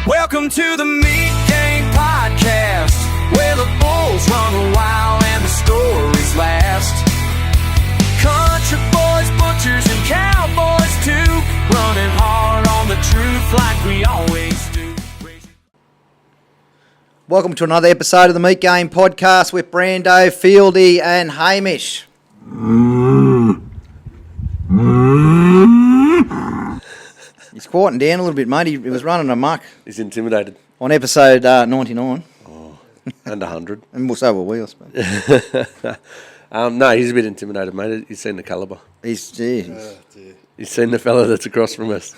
Welcome to the Meat Game Podcast, where the bulls run wild and the stories last. Country boys, butchers, and cowboys too, running hard on the truth like we always do. Welcome to another episode of the Meat Game Podcast with Brando, Fieldy, and Hamish. He's quieting down a little bit, mate. He was running amok He's intimidated. on episode 99. And 100. And so were we, I suppose. No, he's a bit intimidated, mate. He's seen the calibre. He's He's seen the fella that's across from us.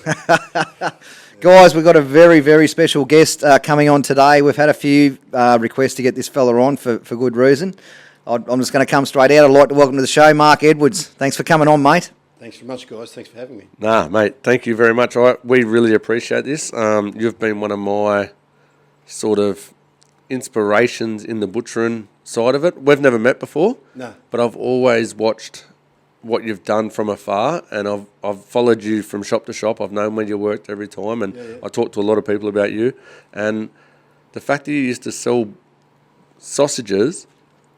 Guys, we've got a very, very special guest coming on today. We've had a few requests to get this fella on for good reason. I'm just going to come straight out. I'd like to welcome to the show Marc Edwards. Thanks for coming on, mate. Thanks very much, guys. Thanks for having me. Nah, mate, thank you very much. We really appreciate this. You've been one of my sort of inspirations in the butchering side of it. We've never met before. No. But I've always watched what you've done from afar, and I've followed you from shop to shop. I've known where you worked every time, and I talked to a lot of people about you. And the fact that you used to sell sausages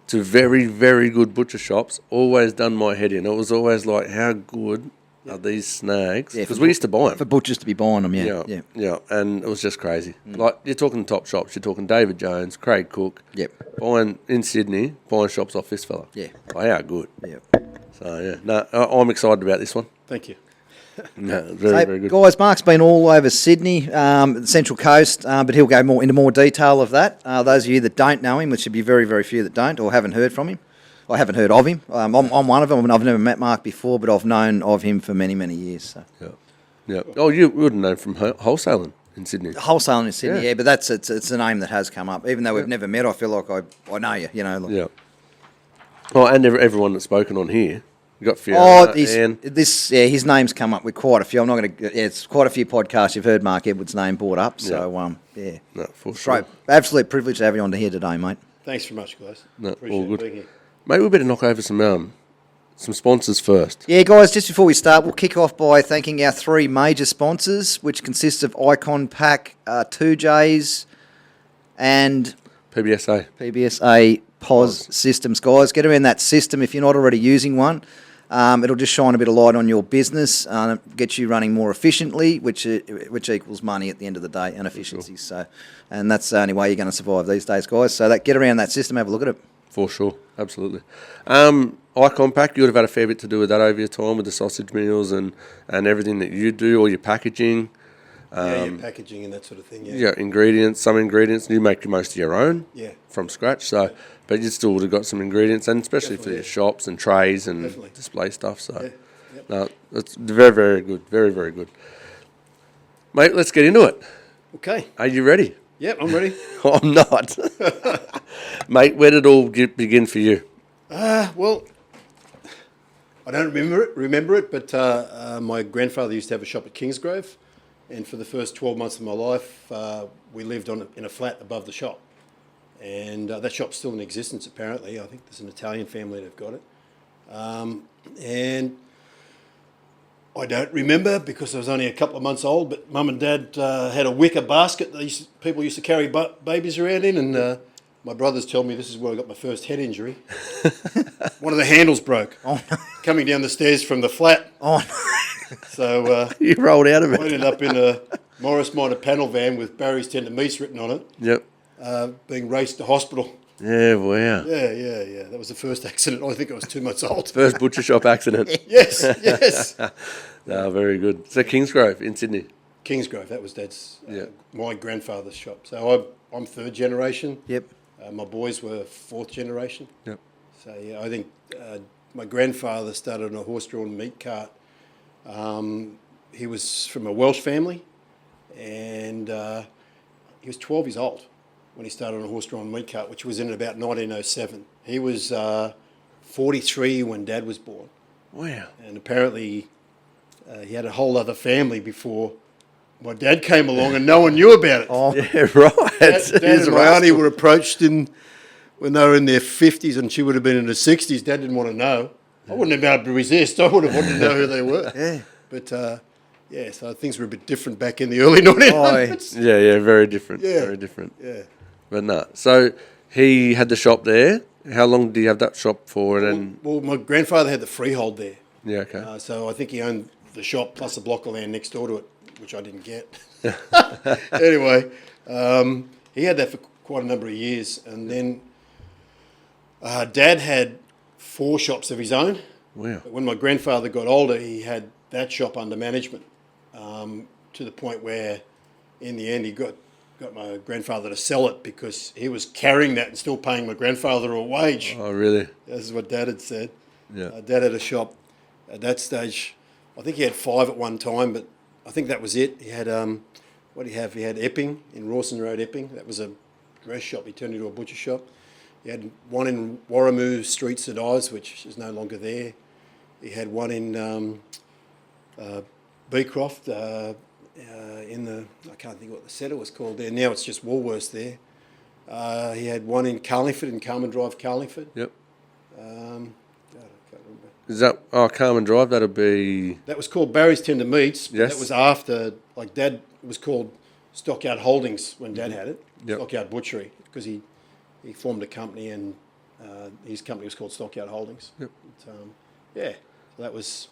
to very, very good butcher shops always done my head in. It was always like, how good are these snags? Because we used to buy them. For butchers to be buying them, Yeah, and it was just crazy. Like, you're talking top shops. You're talking David Jones, Craig Cook. Yep. Buying in Sydney, buying shops off this fella. Yeah. Like, how good. Yep. So, yeah. No, I'm excited about this one. Thank you. No, very good. Guys, Mark's been all over Sydney, the Central Coast, but he'll go into more detail of that. Those of you that don't know him, which should be very, very few that don't or haven't heard from him, I haven't heard of him. I'm one of them. I mean, I've never met Mark before, but I've known of him for many, many years. So. Yeah. Oh, you would have known from wholesaling in Sydney. Wholesaling in Sydney, yeah, but it's a name that has come up. Even though we've never met, I feel like I know you, you know. Like. Yeah. Oh, and everyone that's spoken on here. You got Fieldy. His name's come up with quite a few. I'm not going to. Yeah, it's quite a few podcasts. You've heard Marc Edwards' name brought up. So yeah. No, for sure. Great, absolute privilege to have you on here today, mate. Thanks very much, guys. No, Appreciate all good. being here. Mate, we better knock over some sponsors first. Yeah, guys. Just before we start, we'll kick off by thanking our three major sponsors, which consists of Icon Pack, 2Js, and PBSA POS systems, guys. Get around that system if you're not already using one. It'll just shine a bit of light on your business, get you running more efficiently, which equals money at the end of the day and efficiency. Sure. So, and that's the only way you're going to survive these days, guys. So get around that system, have a look at it. For sure, absolutely. Icon Pack, you would have had a fair bit to do with that over your time with the sausage meals and everything that you do, all your packaging. Your packaging and that sort of thing. Yeah, some ingredients. You make most of your own from scratch. So, but you still would have got some ingredients, and especially for your shops and trays and display stuff. So, no, it's very, very good. Very, very good. Mate, let's get into it. Okay. Are you ready? Yep, I'm ready. I'm not. Mate, where did it all begin for you? Well, I don't remember it, but my grandfather used to have a shop at Kingsgrove, and for the first 12 months of my life, we lived in a flat above the shop. And that shop's still in existence, apparently. I think there's an Italian family that have got it. And I don't remember because I was only a couple of months old, but Mum and Dad had a wicker basket that people used to carry babies around in, and my brothers tell me this is where I got my first head injury. One of the handles broke. Oh, no. Coming down the stairs from the flat. Oh, no. So you rolled out of it. I ended up in a Morris Minor panel van with Barry's Tender Meats written on it. Yep. Being raced to hospital. Yeah, wow. Yeah. That was the first accident. I think I was 2 months old. First butcher shop accident. Yes. No, very good. So Kingsgrove in Sydney. Kingsgrove, that was Dad's, my grandfather's shop. So I'm third generation. Yep. My boys were fourth generation. Yep. So I think my grandfather started on a horse-drawn meat cart. He was from a Welsh family, and he was 12 years old when he started on a horse-drawn meat cart, which was in about 1907. He was 43 when Dad was born. Wow. And apparently he had a whole other family before my dad came along, and no one knew about it. Oh, yeah, right. Dad and my auntie were approached when they were in their 50s, and she would have been in her 60s. Dad didn't want to know. I wouldn't have been able to resist. I would have wanted to know who they were. Yeah. But Yeah, so things were a bit different back in the early 1900s. Yeah, very different. Yeah. Very different. Yeah. But no. So he had the shop there. How long did you have that shop for? And then Well, my grandfather had the freehold there. yeah, okay. So I think he owned the shop plus a block of land next door to it, which I didn't get. Anyway, he had that for quite a number of years. And then Dad had 4 shops of his own. Wow. But when my grandfather got older, he had that shop under management to the point where, in the end, he got my grandfather to sell it because he was carrying that and still paying my grandfather a wage. Oh, really? This is what Dad had said. Yeah. Dad had a shop at that stage. I think he had 5 at one time, but I think that was it. He had, what did he have? He had Epping, in Rawson Road, Epping. That was a dress shop. He turned into a butcher shop. He had one in Warramoo Street, St Ives, which is no longer there. He had one in Beecroft, in the, I can't think what the centre was called there. Now it's just Woolworths there. He had one in Carlingford, in Carmen Drive, Carlingford. Yep. God, I can't remember. Is that Carmen Drive? That'll be That was called Barry's Tender Meats. But Yes. That was after, like Dad, it was called Stockyard Holdings when Dad had it. Yep. Stockyard Butchery, because he formed a company and his company was called Stockyard Holdings. Yep. But, yeah, so that was.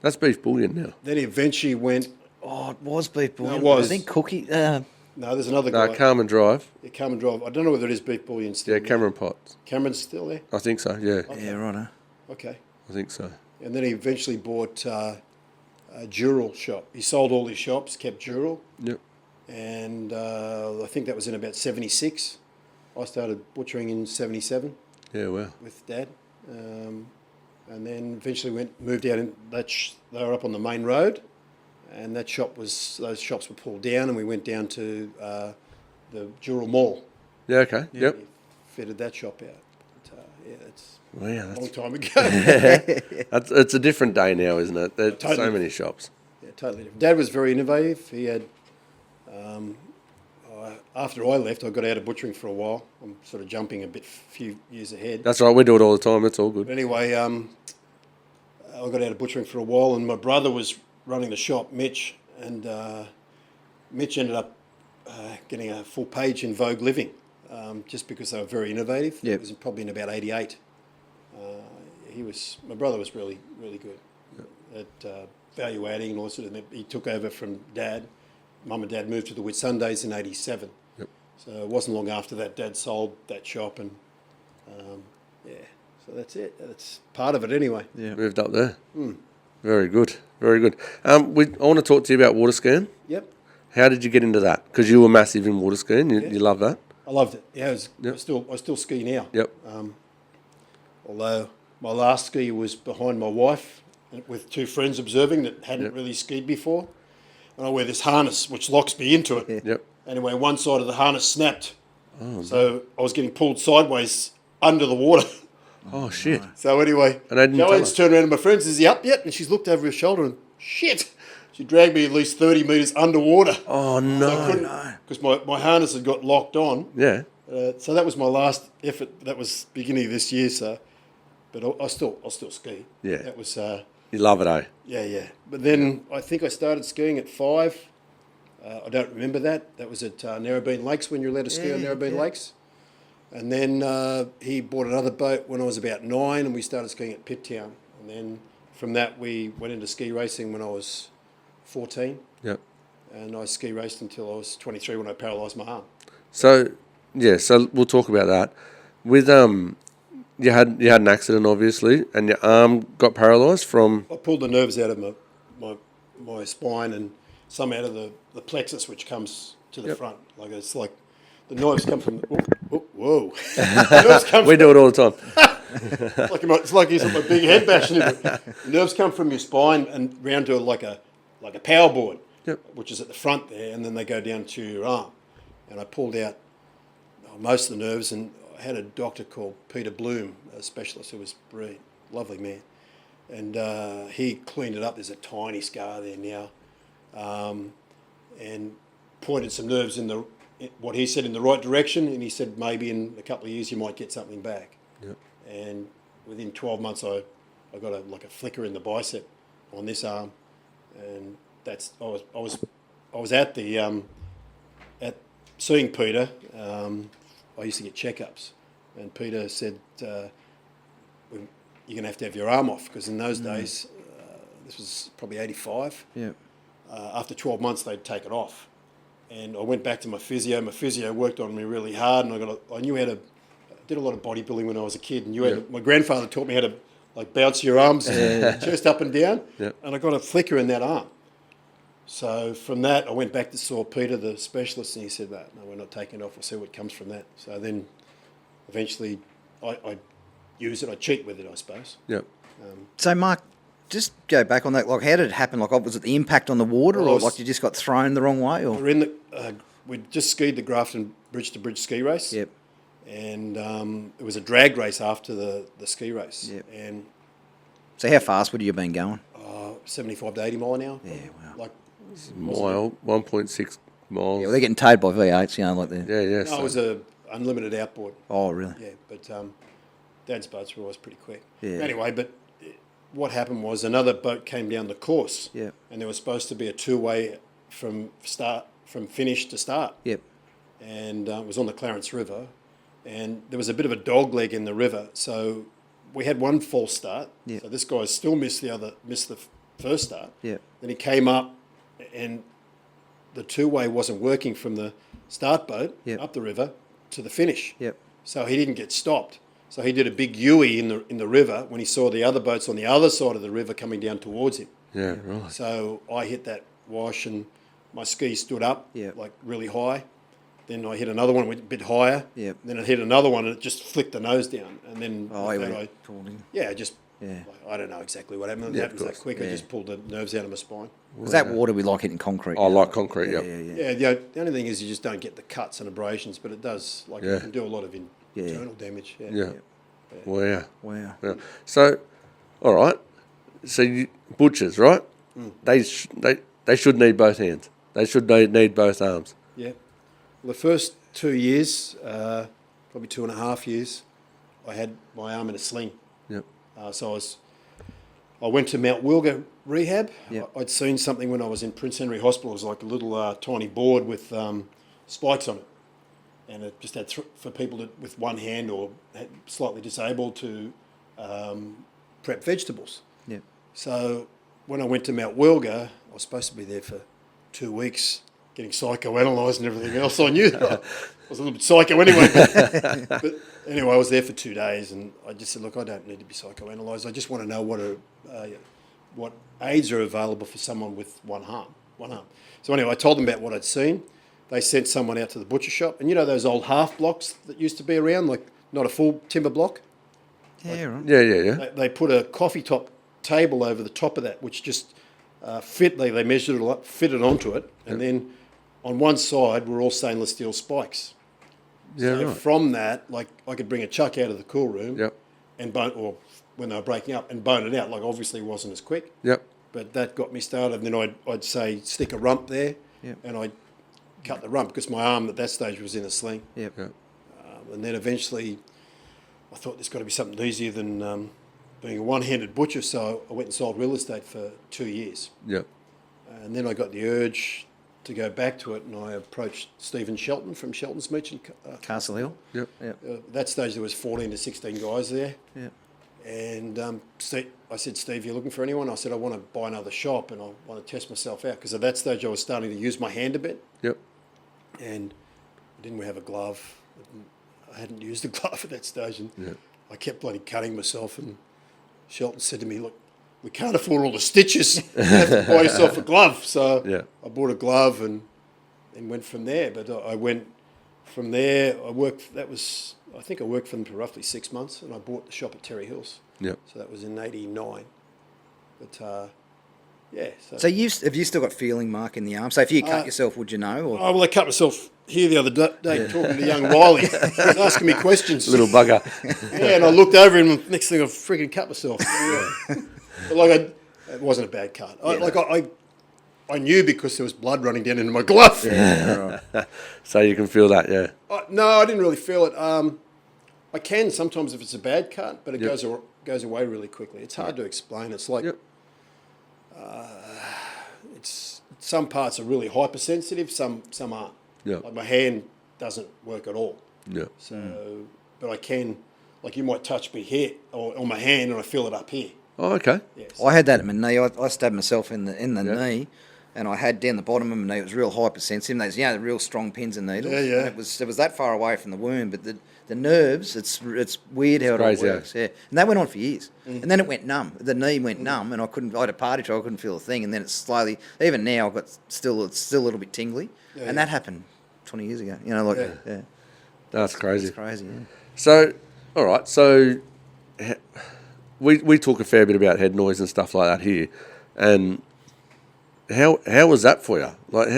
that's beef bullion now. Then he eventually went. Oh, it was beef bullion. it was. I think Cookie. No, there's another No, guy. Carmen Drive. Yeah, Carmen Drive. I don't know whether it is beef bullion still. Yeah, there. Cameron Potts. Cameron's still there. I think so. Yeah, Yeah, right. Huh? Okay. I think so. And then he eventually bought a Dural shop. He sold all his shops, kept Dural, Yep. and I think that was in about 76. I started butchering in 77 Yeah, wow. with Dad, and then eventually moved out. They were up on the main road, and those shops were pulled down, and we went down to the Dural Mall. Yeah, okay. Yep. We fitted that shop out. But, yeah, that's Wow, a long that's, time ago. it's a different day now, isn't it? There's so Totally. many shops. Yeah, totally different. Dad was very innovative. He had, after I left, I got out of butchering for a while. I'm sort of jumping a few years ahead. That's right. We do it all the time. It's all good. But anyway, I got out of butchering for a while, and my brother was running the shop, Mitch, and Mitch ended up getting a full page in Vogue Living, just because they were very innovative. Yep. It was probably in about 88. My brother was really, really good at value adding and all sort of thing. He took over from Dad. Mum and Dad moved to the Whitsundays in 87. Yep. So it wasn't long after that Dad sold that shop, and yeah, so that's it. That's part of it anyway. Yeah. Moved up there. Very good. Very good. I want to talk to you about water skiing. Yep, How did you get into that? Because you were massive in water skiing. You love that. I loved it. Yeah, Yep. I still ski now. Yep. Although my last ski was behind my wife with 2 friends observing that hadn't Yep. really skied before. And I wear this harness which locks me into it. Yep. Anyway, one side of the harness snapped. So I was getting pulled sideways under the water. Oh, shit. So anyway, And they didn't tell Joanne's us? turned around to my friends, is he up yet? And she's looked over her shoulder and, shit, she dragged me at least 30 metres underwater. Oh, no. Because my harness had got locked on. Yeah. So that was my last effort. That was beginning of this year. So, but I'll still ski. Yeah. That was You love it, eh? yeah. But then I think I started skiing at 5. I don't remember that. That was at Narrabeen Lakes when you're allowed to ski on Narrabeen Lakes. And then he bought another boat when I was about 9, and we started skiing at Pitt Town. And then from that we went into ski racing when I was 14, Yep. and I ski raced until I was 23 when I paralysed my arm. So, yeah, so we'll talk about that. With you had an accident, obviously, and your arm got paralysed from... I pulled the nerves out of my spine and some out of the plexus, which comes to the front. Like it's like the nerves come from. Whoa! The nerves come We do it all the time. it's like he's got my big head bashing into it. The nerves come from your spine and round to like a power board, which is at the front there, and then they go down to your arm. And I pulled out most of the nerves, and I had a doctor called Peter Bloom, a specialist who was brilliant, lovely man, and he cleaned it up. There's a tiny scar there now, and pointed some nerves in what he said in the right direction, and he said maybe in a couple of years you might get something back. Yep. And within 12 months I got a flicker in the bicep on this arm, and I was at the at seeing Peter. I used to get checkups, and Peter said, "You're going to have your arm off," because in those days, this was probably 85. Yeah. After 12 months, they'd take it off, and I went back to my physio. My physio worked on me really hard, and I knew how to. I did a lot of bodybuilding when I was a kid, and my grandfather taught me how to bounce your arms, chest up and down, and I got a flicker in that arm. So from that, I went back to saw Peter, the specialist, and he said, "No, we're not taking it off. We'll see what comes from that." So then, eventually, I use it. I cheat with it, I suppose. Yeah. So, Mark, just go back on that. Like, how did it happen? Like, was it the impact on the water, or like you just got thrown the wrong way? Or We just skied the Grafton Bridge to Bridge ski race. Yep. And it was a drag race after the ski race. Yep. And So, how fast would you have been going? 75 to 80 mile an hour. Yeah, wow. Like Mile, 1.6 miles. Yeah, well, they're getting towed by V8s, you know, like the. Yeah, yeah. no, it was a unlimited outboard. Oh, really? Yeah, but Dad's boats were always pretty quick. Yeah. Anyway, but what happened was another boat came down the course. Yeah. And there was supposed to be a two-way from finish to start. Yep. And it was on the Clarence River, and there was a bit of a dog leg in the river, so we had one false start. Yep. So this guy still missed the first start. Yep. Then he came up, and the two-way wasn't working from the start boat Yep. up the river to the finish. Yep. So he didn't get stopped. So he did a big U-ey in the river when he saw the other boats on the other side of the river coming down towards him. Yeah, right. So I hit that wash, and my ski stood up Yep. like really high. Then I hit another one, went a bit higher. Yep. Then I hit another one, and it just flicked the nose down. And then Oh, with he that, went falling. I don't know exactly what happened. It Yeah, happens of that course. quick. I Yeah. just pulled the nerves out of my spine. Was that water we like hitting concrete? I like concrete, Yeah, yep. yeah, yeah. Yeah, the only thing is you just don't get the cuts and abrasions, but it does, Yeah. it can do a lot of Yeah. internal damage. Yeah. Yeah. Wow. Wow. Yeah. So, all right. So butchers, right? They should need both hands. They should need both arms. Yeah. Well, the first 2 years, probably 2.5 years, I had my arm in a sling. Yep. So I went to Mount Wilga rehab. Yep. I'd seen something when I was in Prince Henry Hospital. It was like a little tiny board with spikes on it. And it just had for people with one hand or slightly disabled to prep vegetables. Yeah. So when I went to Mount Wilga, I was supposed to be there for 2 weeks getting psychoanalyzed and everything else. I knew that I was a little bit psycho anyway. But anyway, I was there for 2 days, and I just said, look, I don't need to be psychoanalyzed. I just want to know what aids are available for someone with one arm. So anyway, I told them about what I'd seen. They sent someone out to the butcher shop. And you know those old half blocks that used to be around, like not a full timber block? Yeah, right. Yeah. They put a coffee top table over the top of that, which just they measured it all up, fitted onto it, and then on one side were all stainless steel spikes. Yeah, So right. from that, like I could bring a chuck out of the cool room Yep. and bone, or when they were breaking up, and bone it out. Like obviously it wasn't as quick, Yep. but that got me started. And then I'd say stick a rump there, Yep. and I'd cut the rump because my arm at that stage was in a sling. Yep. Yep. And then eventually I thought there's got to be something easier than being a one-handed butcher, so I went and sold real estate for 2 years. Yep. And then I got the urge to go back to it, and I approached Stephen Shelton from Shelton's Meach in Castle Hill. Yep. Yep. At that stage there was 14 to 16 guys there. Yep. And I said, Steve, you looking for anyone? I said, I want to buy another shop and I want to test myself out. Because at that stage I was starting to use my hand a bit. Yep. And I didn't have a glove. I hadn't used a glove at that stage. And Yeah. I kept bloody cutting myself. And Shelton said to me, look, we can't afford all the stitches. You have to buy yourself a glove. So Yeah. I bought a glove and went from there. But I went from there. I think I worked for them for roughly 6 months, and I bought the shop at Terry Hills. Yep. So that was in '89. But yeah. So have you still got feeling, Mark, in the arm? So if you cut yourself, would you know? Or? Oh, well, I cut myself here the other day talking to young Wiley. He was asking me questions. Little bugger. Yeah, and I looked over him, and next thing I freaking cut myself. Yeah. But it wasn't a bad cut. I knew because there was blood running down into my glove. Yeah, right. So you can feel that, yeah. No, I didn't really feel it. I can sometimes if it's a bad cut, but it Yep. goes away really quickly. It's hard to explain. It's like Yep. it's some parts are really hypersensitive, some aren't. Yeah. Like my hand doesn't work at all. Yeah. So, but I can, like you might touch me here or on my hand and I feel it up here. Oh, okay. Yes. I had that at my knee. I stabbed myself in the knee, and I had down the bottom of my knee. It was real hypersensitive. Those the real strong pins and needles. Yeah, yeah. And it was that far away from the wound, but the nerves. It's weird how it all crazy, works. Yeah, and that went on for years. And then it went numb. The knee went numb, and I had a party trial. I couldn't feel a thing. And then it slowly. Even now, it's still a little bit tingly. Yeah, and that happened 20 years ago. Yeah. That's crazy. It's crazy. Yeah. So, all right. So, we talk a fair bit about head noise and stuff like that here, and how was that for you? Like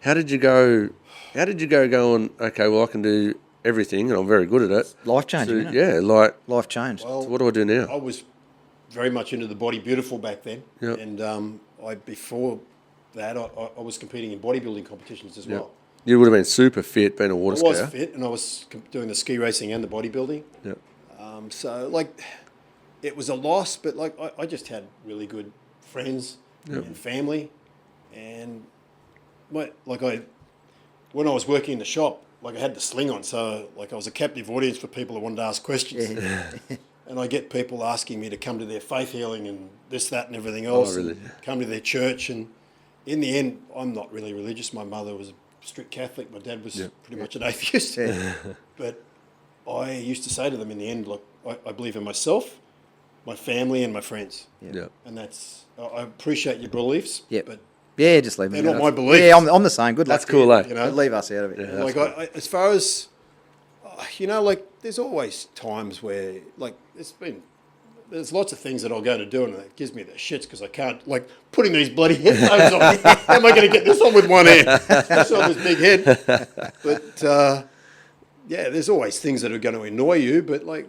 how did you go? How did you go going? Okay, well I can do everything and I'm very good at it. Life changing. So, isn't it? yeah, like Life changed. Well, so what do I do now? I was very much into the body beautiful back then. Yeah. And before that, I was competing in bodybuilding competitions as well. You would have been super fit being a water I was skier. fit, and I was doing the ski racing and the bodybuilding. Yeah. So, like, it was a loss, but, like, I just had really good friends and family. And, when I was working in the shop, like, I had the sling on, so, like, I was a captive audience for people that wanted to ask questions. Yeah. And I get people asking me to come to their faith healing and this, that, and everything else. really? And come to their church. And in the end, I'm not really religious. My mother was a strict Catholic. My dad was pretty much an atheist. Yeah. But I used to say to them in the end, look, I believe in myself, my family, and my friends. Yeah. And that's, I appreciate your beliefs, Yep. but Yeah, just leave me. They're out not of my it. beliefs. Yeah, I'm the same. Good luck. That's cool, eh? you know? But leave us out of it. Yeah. Like, as far as, like, there's always times where, like, there's lots of things that I'll go to do and it gives me the shits because I can't, like, putting these bloody headphones on. How am I going to get this on with one hand? This on this big head. But, yeah, there's always things that are going to annoy you, but, like,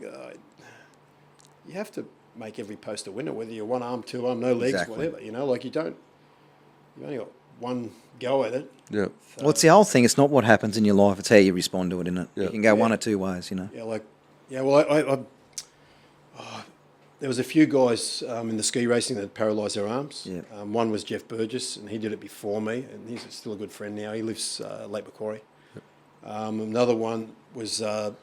you have to make every post a winner, whether you're one arm, two arm, no legs, Exactly. whatever, you know, like you've only got one go at it. Yeah. Well, it's the whole thing. It's not what happens in your life. It's how you respond to it, isn't it? Yeah. You can go one or two ways, you know. Yeah, well, there was a few guys in the ski racing that paralyzed their arms. Yeah. One was Jeff Burgess, and he did it before me, and he's still a good friend now. He lives Lake Macquarie. Another one was, I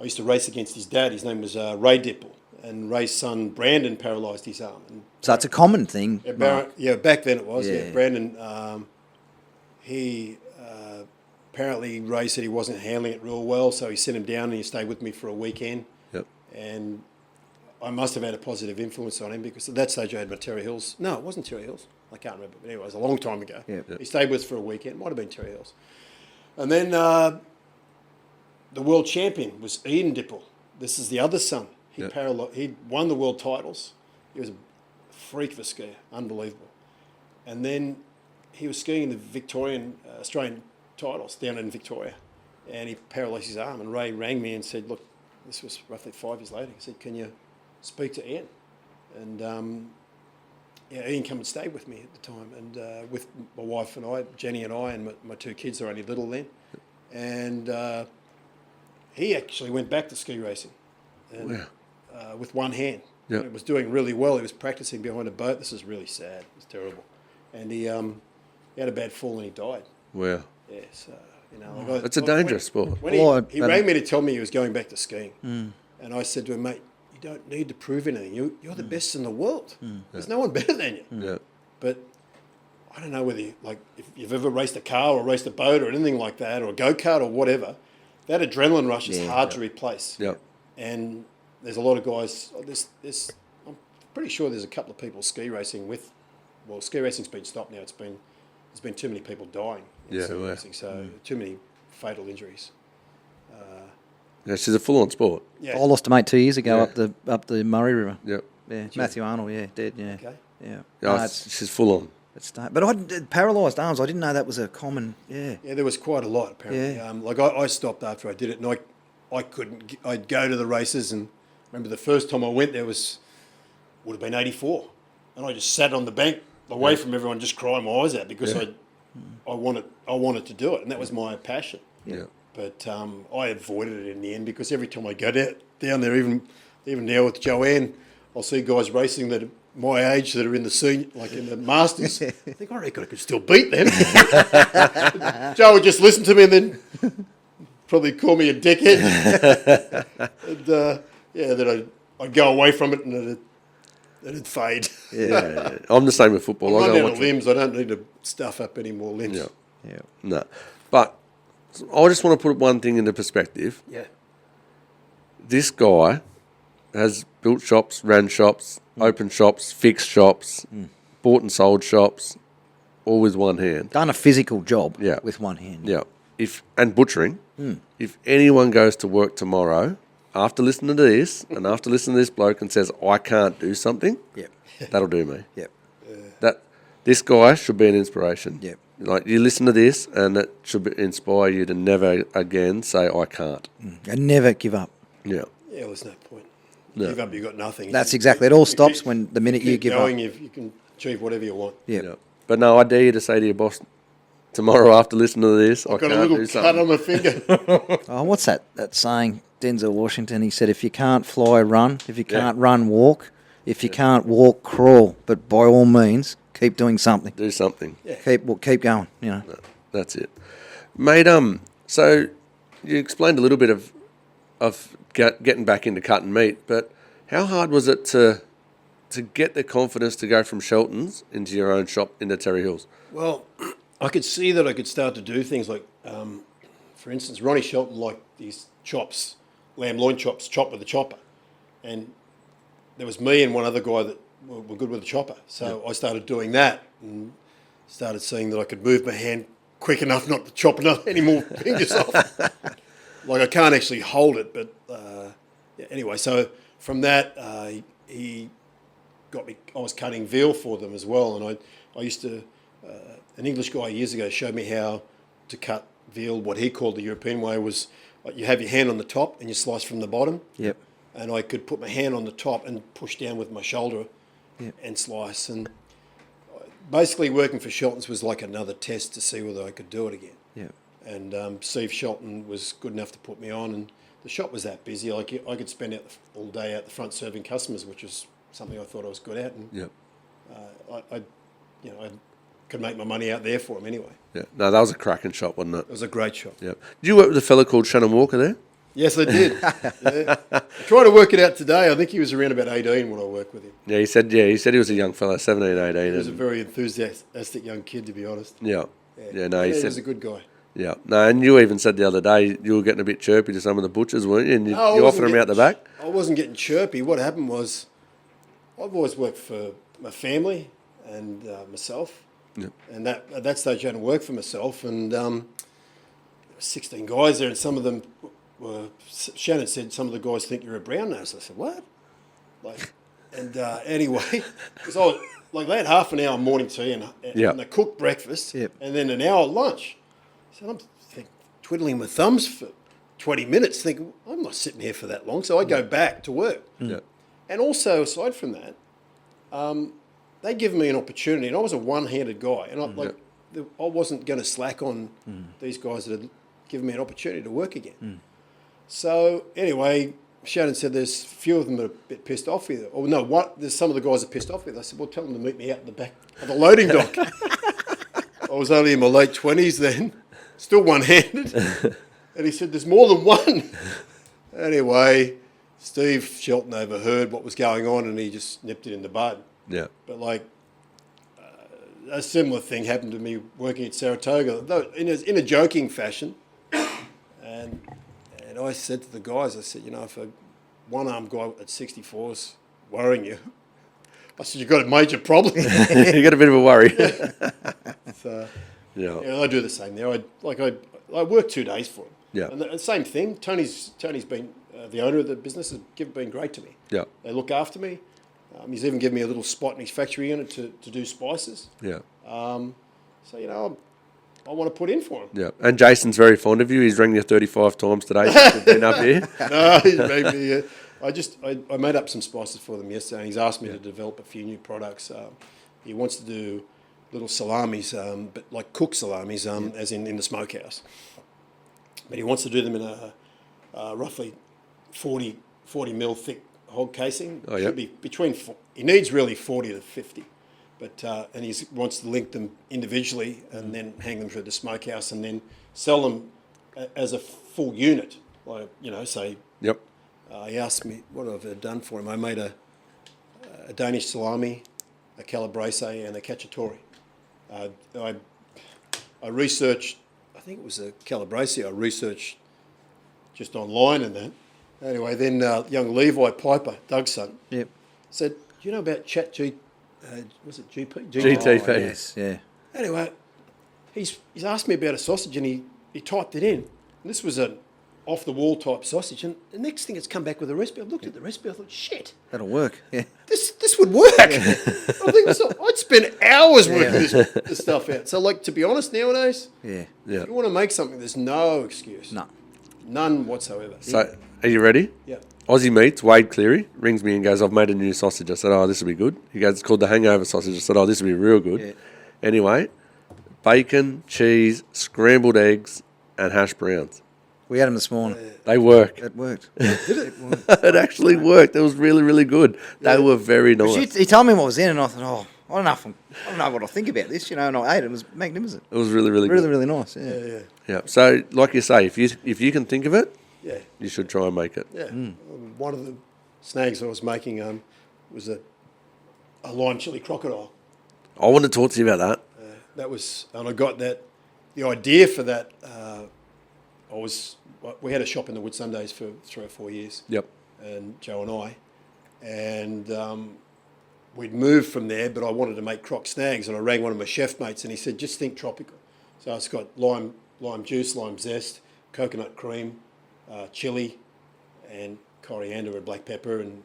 used to race against his dad. His name was Ray Dipple, and Ray's son Brandon paralysed his arm. And So it's a common thing. Mark. back then it was. Yeah. Yeah, Brandon, he apparently Ray said he wasn't handling it real well, so he sent him down and he stayed with me for a weekend. Yep. And I must have had a positive influence on him because at that stage I had my Terry Hills. No, it wasn't Terry Hills. I can't remember. But anyway, it was a long time ago. Yeah. He stayed with us for a weekend. Might have been Terry Hills. And then the world champion was Ian Dipple. This is the other son. He won the world titles. He was a freak of a skier. Unbelievable. And then he was skiing in the Victorian, Australian titles down in Victoria. And he paralysed his arm. And Ray rang me and said, look, this was roughly 5 years later. He said, can you speak to Ian? And Ian came and stayed with me at the time. And with my wife and I, Jenny and I, and my two kids are only little then. And he actually went back to ski racing. And, with one hand. Yep. And it was doing really well. He was practicing behind a boat. This is really sad. It's terrible. And he had a bad fall and he died. Wow. Yeah, so, you know. Like It's a dangerous sport. When he rang me to tell me he was going back to skiing. And I said to him, mate, you don't need to prove anything. You're the best in the world. There's no one better than you. Yeah. But I don't know whether if you've ever raced a car or raced a boat or anything like that or a go-kart or whatever, that adrenaline rush is hard to replace. Yep. And there's a lot of guys. I'm pretty sure there's a couple of people ski racing ski racing's been stopped now. There's been too many people dying in ski racing, so too many fatal injuries. Yeah, she's a full-on sport. Yeah. I lost a mate 2 years ago up the Murray River. Yep. Yeah, Matthew Arnold. Dead. Yeah. Okay. Yeah. Yeah, No, she's full-on. but I paralysed arms. I didn't know that was a common. Yeah. Yeah, there was quite a lot apparently. Yeah. I stopped after I did it, and I couldn't. I'd go to the races, and remember the first time I went there would have been '84, and I just sat on the bank away from everyone, just crying my eyes out because I wanted to do it, and that was my passion. Yeah. But I avoided it in the end because every time I go down there, even now with Joanne, I'll see guys racing that my age that are in the senior, like in the masters, I think I reckon I could still beat them. Joe would just listen to me and then probably call me a dickhead. And then I'd go away from it and it'd fade. Yeah, I'm the same with football. I I run go out watch of limbs. I don't need to stuff up any more limbs. Yeah. No, but I just want to put one thing into perspective. Yeah. This guy has built shops, ran shops, opened shops, fixed shops, bought and sold shops, all with one hand. Done a physical job Yeah. with one hand. Yeah. And butchering. If anyone goes to work tomorrow after listening to this and after listening to this bloke and says, I can't do something, Yep. that'll do me. Yep. This guy should be an inspiration. Yep. Like, you listen to this and it should inspire you to never again say, I can't. And never give up. Yeah. Yeah, well, there's no point. No. Give up, you got nothing. That's You- exactly. It all you stops keep- when the minute you keep give going, up. you can achieve whatever you want. Yeah. Yeah. But no, I dare you to say to your boss tomorrow after listening to this, I I've got can't a do little cut something. on my finger. Oh, what's that saying? Denzel Washington, he said, if you can't fly, run. If you can't run, walk. If you can't walk, crawl. But by all means, keep doing something. Do something. Keep going, you know. That's it. Mate, so you explained a little bit of getting back into cutting meat, but how hard was it to get the confidence to go from Shelton's into your own shop into Terry Hills? Well, I could see that I could start to do things like, for instance, Ronnie Shelton liked these chops, lamb loin chops, chopped with a chopper. And there was me and one other guy that were good with a chopper. So I started doing that and started seeing that I could move my hand quick enough not to chop any more fingers off. Like, I can't actually hold it, but anyway, so from that, he got me, I was cutting veal for them as well, and I used to, an English guy years ago showed me how to cut veal. What he called the European way was, you have your hand on the top and you slice from the bottom. Yep. And I could put my hand on the top and push down with my shoulder and slice. And basically working for Shelton's was like another test to see whether I could do it again. Yep. And Steve Shelton was good enough to put me on, and the shop was that busy. Like, I could spend all day out the front serving customers, which was something I thought I was good at. And Yep. I could make my money out there for him anyway. Yeah. No, that was a cracking shop, wasn't it? It was a great shop. Yep. Did you work with a fella called Shannon Walker there? Yes, I did. Yeah. I tried to work it out today. I think he was around about 18 when I worked with him. Yeah, he said he was a young fella, 17, 18. He was a very enthusiastic young kid, to be honest. Yeah. Yeah, no, he he said... was a good guy. Yeah. No, and you even said the other day you were getting a bit chirpy to some of the butchers, weren't you? And you No, I offered wasn't them out the getting- back? I wasn't getting chirpy. What happened was, I've always worked for my family and myself. Yep. And at that stage, I had to work for myself. And there were 16 guys there, and some of them were... Shannon said, some of the guys think you're a brown nose. I said, what? Anyway, because I was... Like, they had half an hour morning tea and they cooked breakfast and then an hour lunch. So I'm twiddling my thumbs for 20 minutes thinking, I'm not sitting here for that long. So I go back to work. Yeah. And also, aside from that, they give me an opportunity. And I was a one-handed guy. And I wasn't going to slack on these guys that had given me an opportunity to work again. So anyway... Shannon said there's a few of them that are a bit pissed off with it. Or no, there's some of the guys are pissed off with it. I said, well, tell them to meet me out in the back of the loading dock. I was only in my late 20s then, still one-handed. And he said, there's more than one. Anyway, Steve Shelton overheard what was going on and he just nipped it in the bud. Yeah. But a similar thing happened to me working at Saratoga, though in a joking fashion. And I said to the guys, I said, if a one-armed guy at 64 is worrying you, I said, you've got a major problem. You got a bit of a worry. So, Yeah. I do the same there. I work 2 days for him. Yeah. And the same thing. Tony's been the owner of the business has been great to me. Yeah. They look after me. He's even given me a little spot in his factory unit to do spices. Yeah. So I want to put in for him. Yeah. And Jason's very fond of you. He's rang you 35 times today since you've been up here. No, he's made me. I made up some spices for them yesterday, and he's asked me to develop a few new products. He wants to do little salamis, but like cooked salamis, as in the smokehouse. But he wants to do them in a roughly 40 mil thick hog casing. Oh, yeah. Should be between he needs really 40 to 50. But and he wants to link them individually and then hang them through the smokehouse and then sell them as a full unit. Like, say. Yep. He asked me what I've done for him. I made a Danish salami, a calabrese, and a cacciatore. I researched. I think it was a calabrese. I researched just online and that. Anyway, then young Levi Piper, Doug's son, said, "Do you know about was it GP? GTP. Oh, yes, yeah. Anyway, he's asked me about a sausage and he typed it in. And this was an off-the-wall type sausage. And the next thing it's come back with a recipe. I looked at the recipe, I thought, shit. That'll work, yeah. This would work. I think I'd spend hours working this stuff out. So, to be honest, nowadays, Yeah. Yeah. if you want to make something, there's no excuse. No. None whatsoever. So, are you ready? Yeah. Aussie Meats, Wade Cleary, rings me and goes, I've made a new sausage. I said, oh, this will be good. He goes, it's called the Hangover sausage. I said, oh, this will be real good. Yeah. Anyway, bacon, cheese, scrambled eggs, and hash browns. We had them this morning. They work. It worked. It actually worked. It was really, really good. They were very nice. He told me what was in, and I thought, I don't know what I think about this, and I ate it. It was magnificent. It was really, really Really, good. really nice. Yeah. Yeah. So, like you say, if you can think of it, Yeah. you should try and make it. Yeah. One of the snags I was making was a lime chili crocodile. I want to talk to you about That was, and I got the idea for that. We had a shop in the Whitsundays for 3 or 4 years. that. Yep. And Joe and I, and we'd moved from there, but I wanted to make crock snags, and I rang one of my chef mates, and he said, just think tropical. So it's got lime juice, lime zest, coconut cream, chili, and coriander and black pepper, and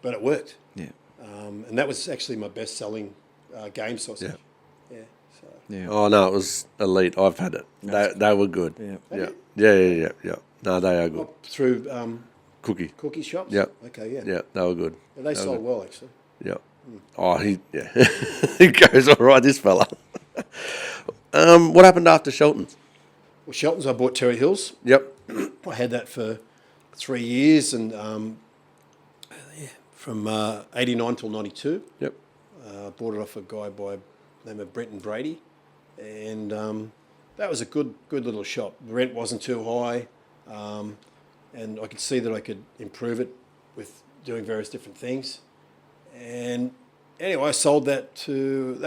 but it worked. Yeah. And that was actually my best-selling game sausage. Yeah. Yeah. So. Yeah. Oh, no, it was elite. I've had it. They were good. Yeah. Yeah. No, they are good. Through Cookie shops. Yeah. Okay. Yeah. Yeah, they were good. Yeah, they sold well actually. Yeah. Oh, he goes all right, this fella. What happened after Shelton's? Well, Shelton's, I bought Terry Hills. Yep. I had that for 3 years, and from 89 till 92. Yep. I bought it off a guy by the name of Brenton Brady, and that was a good little shop. The rent wasn't too high, and I could see that I could improve it with doing various different things. And anyway, I sold that to.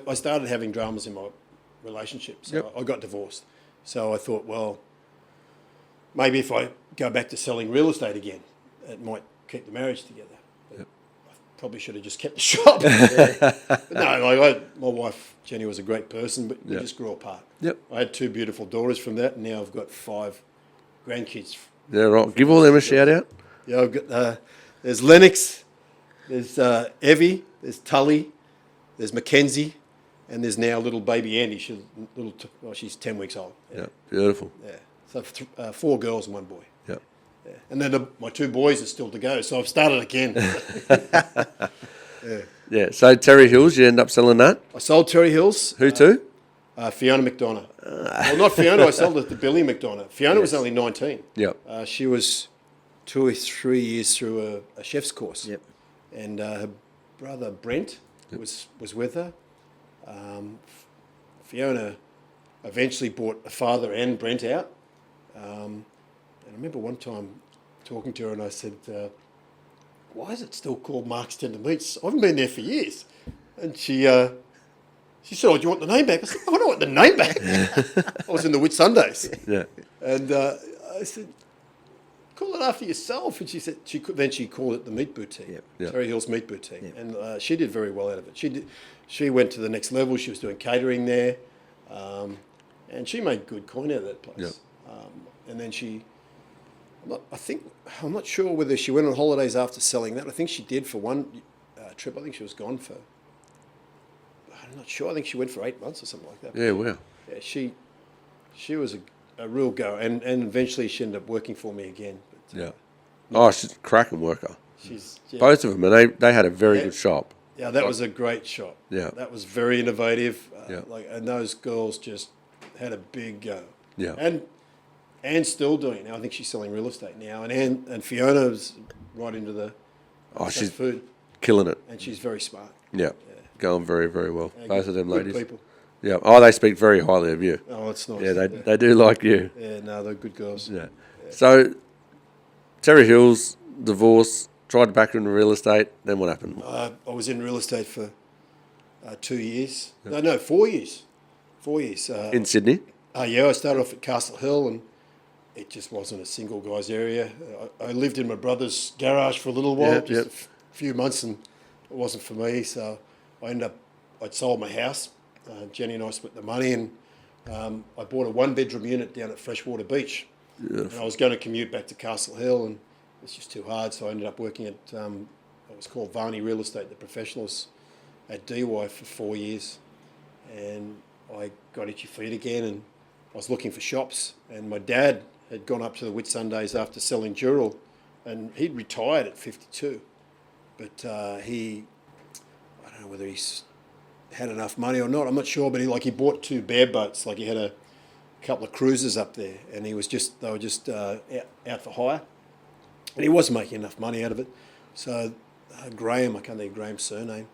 I started having dramas in my relationship, so Yep. I got divorced. So I thought, well, maybe if I go back to selling real estate again, it might keep the marriage together. But I probably should have just kept the shop. But no, my wife Jenny was a great person, but we Yep. just grew apart. Yep. I had 2 beautiful daughters from that, and now I've got 5 grandkids. Yeah, right. Give all them a shout out. Yeah, I've got there's Lennox, there's Evie, there's Tully, there's Mackenzie, and there's now little baby Andy. She's 10 weeks old. Yeah, beautiful. Yeah. So 4 girls and 1 boy. Yeah. Yeah. And then my 2 boys are still to go, so I've started again. Yeah. So Terry Hills, you end up selling that. I sold Terry Hills. Who to? Fiona McDonough. Well, not Fiona. I sold it to Billy McDonough. Fiona was only 19. Yep. She was 2 or 3 years through a chef's course. Yep. And her brother Brent was with her. Fiona eventually bought her father and Brent out. And I remember one time talking to her, and I said, why is it still called Mark's Tender Meats? I haven't been there for years. And she said, oh, do you want the name back? I said, I don't want the name back. I was in the Whitsundays. Yeah. And I said, call it after yourself. And she said, she called it the Meat Boutique, Yep. Terry Hills Meat Boutique. Yep. And she did very well out of it. She went to the next level. She was doing catering there. And she made good coin out of that place. Yep. And then I'm not sure whether she went on holidays after selling that. I think she did for one trip. I think she was gone for, I'm not sure. I think she went for 8 months or something like that. Yeah, wow. Yeah, she was a real go, and eventually she ended up working for me again. But, Yeah. Oh, she's a cracking worker. she's Both of them, and they had a very Yeah. good shop. yeah, that was a great shop. Yeah. that was very innovative. Yeah. And those girls just had a big go. Yeah. and Anne's still doing it now. I think she's selling real estate now, and Fiona is right into the Oh, she's food. killing it. and she's very smart. Yeah, going very, very well. Both of them Good ladies. people. Yeah. Oh, they speak very highly of you. Oh, it's nice. Yeah, they do like you. Yeah, no, they're good girls. Yeah. So, Terry Hills, divorce, tried to back into real estate. Then what happened? I was in real estate for 2 years. No, 4 years. 4 years. In Sydney. I started off at Castle Hill, and it just wasn't a single guy's area. I lived in my brother's garage for a little while, a few months, and it wasn't for me. So I'd sold my house. Jenny and I split the money, and I bought a one-bedroom unit down at Freshwater Beach. Beautiful. And I was going to commute back to Castle Hill, and it's just too hard. So I ended up working at what was called Varney Real Estate, the professionals at DY for 4 years, and I got itchy feet again, and I was looking for shops, and my dad had gone up to the Whitsundays after selling Dural, and he'd retired at 52, but I don't know whether he's had enough money or not, I'm not sure, but he bought 2 bareboats, like he had a couple of cruisers up there, and they were just out for hire, and he wasn't making enough money out of it. So Graham, I can't think of Graham's surname,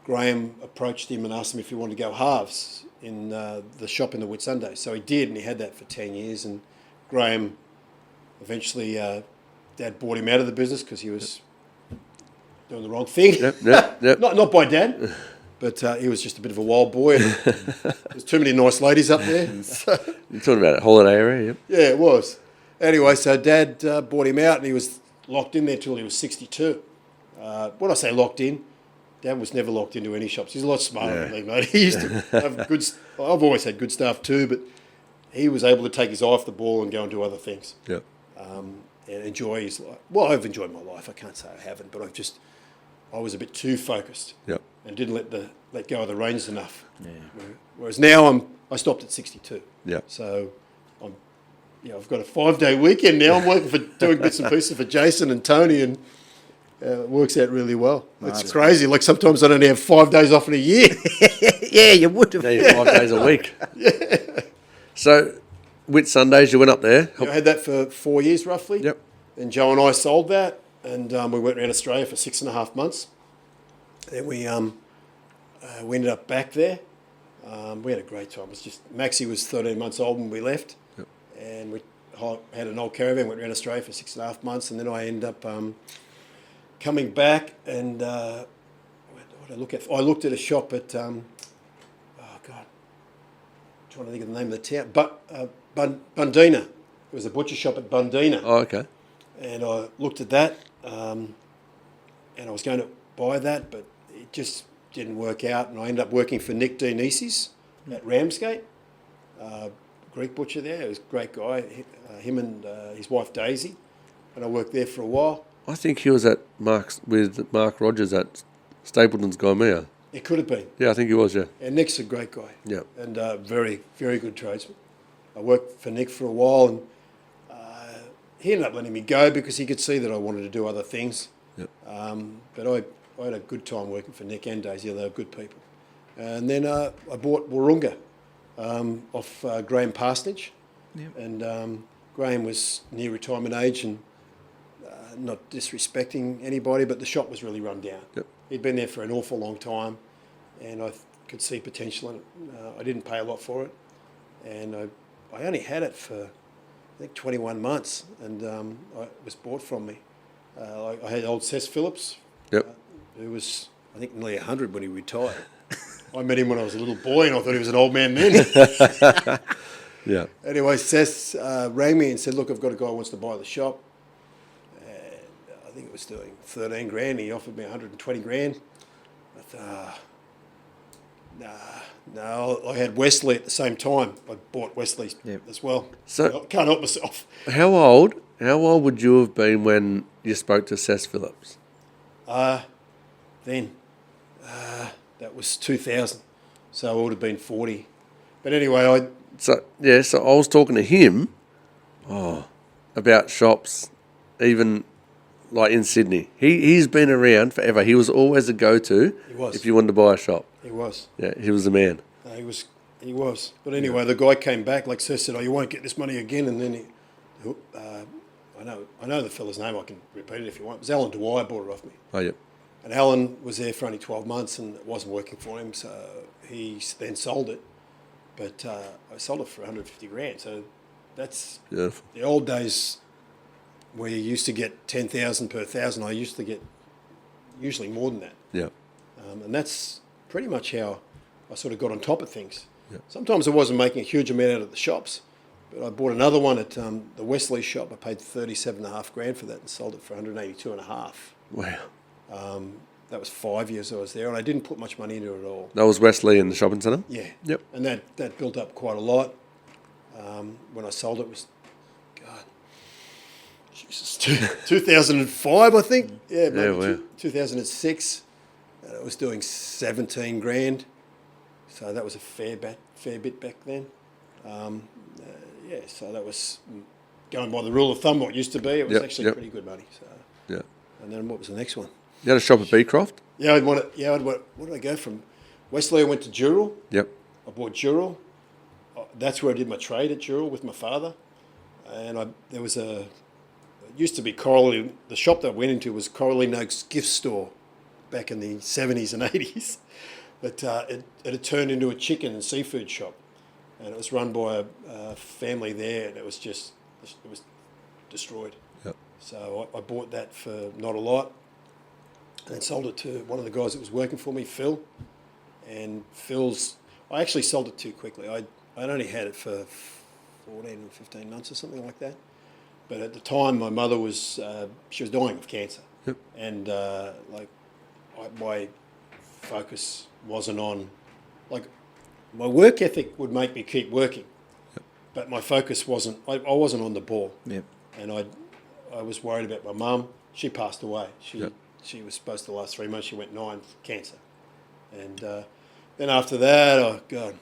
Graham approached him and asked him if he wanted to go halves in the shop in the Whitsundays. So he did, and he had that for 10 years. And Graham eventually, Dad bought him out of the business because he was doing the wrong thing. Yep. Not by Dad, but he was just a bit of a wild boy. And there's too many nice ladies up there. So, You're talking about a holiday area, yep. yeah, it was. Anyway, so Dad bought him out, and he was locked in there till he was 62. When I say locked in, Dad was never locked into any shops. He's a lot smarter than me, mate. He used to have good. I've always had good staff too, but he was able to take his eye off the ball and go and do other things. Yep. And enjoy his life. Well, I've enjoyed my life. I can't say I haven't, but I was a bit too focused. Yep. And didn't let go of the reins enough. Yeah. Whereas now I stopped at 62. Yep. So I've got a 5-day weekend now. I'm working for doing bits and pieces for Jason and Tony, and it works out really well. It's crazy. Like sometimes I don't have 5 days off in a year. Yeah, you would have. Now you're 5 days a week. Yeah. So, Whitsundays, you went up there. I had that for 4 years roughly. Yep. And Joe and I sold that, and we went around Australia for 6.5 months. Then we ended up back there. We had a great time. It was just Maxie was 13 months old when we left, and we had an old caravan. Went around Australia for 6.5 months, and then I ended up coming back, and what did I look at? I looked at a shop at trying to think of the name of the town, Bundina. It was a butcher shop at Bundina. Oh, okay. And I looked at that, and I was going to buy that, but it just didn't work out. And I ended up working for Nick Denisis at Ramsgate, Greek butcher there. He was a great guy, him and his wife Daisy. And I worked there for a while. I think he was at with Mark Rogers at Stapleton's Gymea. It could have been. Yeah, I think he was, yeah. And Nick's a great guy. Yeah. And very, very good tradesman. I worked for Nick for a while, and he ended up letting me go because he could see that I wanted to do other things. Yep. But I had a good time working for Nick and Daisy. They were good people. And then I bought Wahroonga off Graham Parsonage. Yep. And Graham was near retirement age, and not disrespecting anybody, but the shop was really run down. Yep. He'd been there for an awful long time, and I could see potential in it. I didn't pay a lot for it, and I only had it for, I think, 21 months, and it was bought from me. I had old Cess Phillips, who was, I think, nearly 100 when he retired. I met him when I was a little boy, and I thought he was an old man then. Yeah. Anyway, Cess rang me and said, look, I've got a guy who wants to buy the shop. I think it was doing 13 grand. He offered me 120 grand. I thought, no. I had Wesley at the same time. I bought Wesley as well. So I can't help myself. How old would you have been when you spoke to Cess Phillips? Then that was 2000. So I would have been 40. But anyway, So I was talking to him about shops, even like in Sydney. He's been around forever. He was always a go-to if you wanted to buy a shop. He was. Yeah, he was the man. He was. But anyway, the guy came back, like Seth said, you won't get this money again. And then I know the fella's name. I can repeat it if you want. It was Alan Dwyer bought it off me. Oh, yep. And Alan was there for only 12 months and it wasn't working for him, so he then sold it. But I sold it for 150 grand. So that's Beautiful. the old days where you used to get 10,000 per thousand. I used to get usually more than that. Yeah. And that's pretty much how I sort of got on top of things. Yeah. Sometimes I wasn't making a huge amount out of the shops, but I bought another one at the Wesley shop. I paid 37.5 grand for that and sold it for 182.5. Wow. That was 5 years I was there, and I didn't put much money into it at all. That was Wesley in the shopping centre? Yeah. Yep. And that built up quite a lot. When I sold it was, God, Jesus, 2005, I think. Yeah, maybe wow. 2006. It was doing 17 grand. So that was a fair bit back then. So that was, going by the rule of thumb, what used to be, it was actually pretty good money. So. Yeah. And then what was the next one? You had a shop at Beecroft? Yeah, what did I go from? Wesley, I went to Dural. Yep. I bought Dural. That's where I did my trade at Dural with my father. And it used to be Coralie, the shop that I went into was Coralie Noakes gift store back in the 70s and 80s. But it had turned into a chicken and seafood shop. And it was run by a family there, and it was destroyed. Yep. So I bought that for not a lot, and then sold it to one of the guys that was working for me, Phil. And I actually sold it too quickly. I'd only had it for 14 or 15 months or something like that. But at the time, my mother she was dying of cancer. Yep. And my focus wasn't on, my work ethic would make me keep working. Yep. But my focus wasn't, I wasn't on the ball. Yep. And I was worried about my mum. She passed away. Yep. She was supposed to last 3 months. She went 9 for cancer. And then after that, oh God,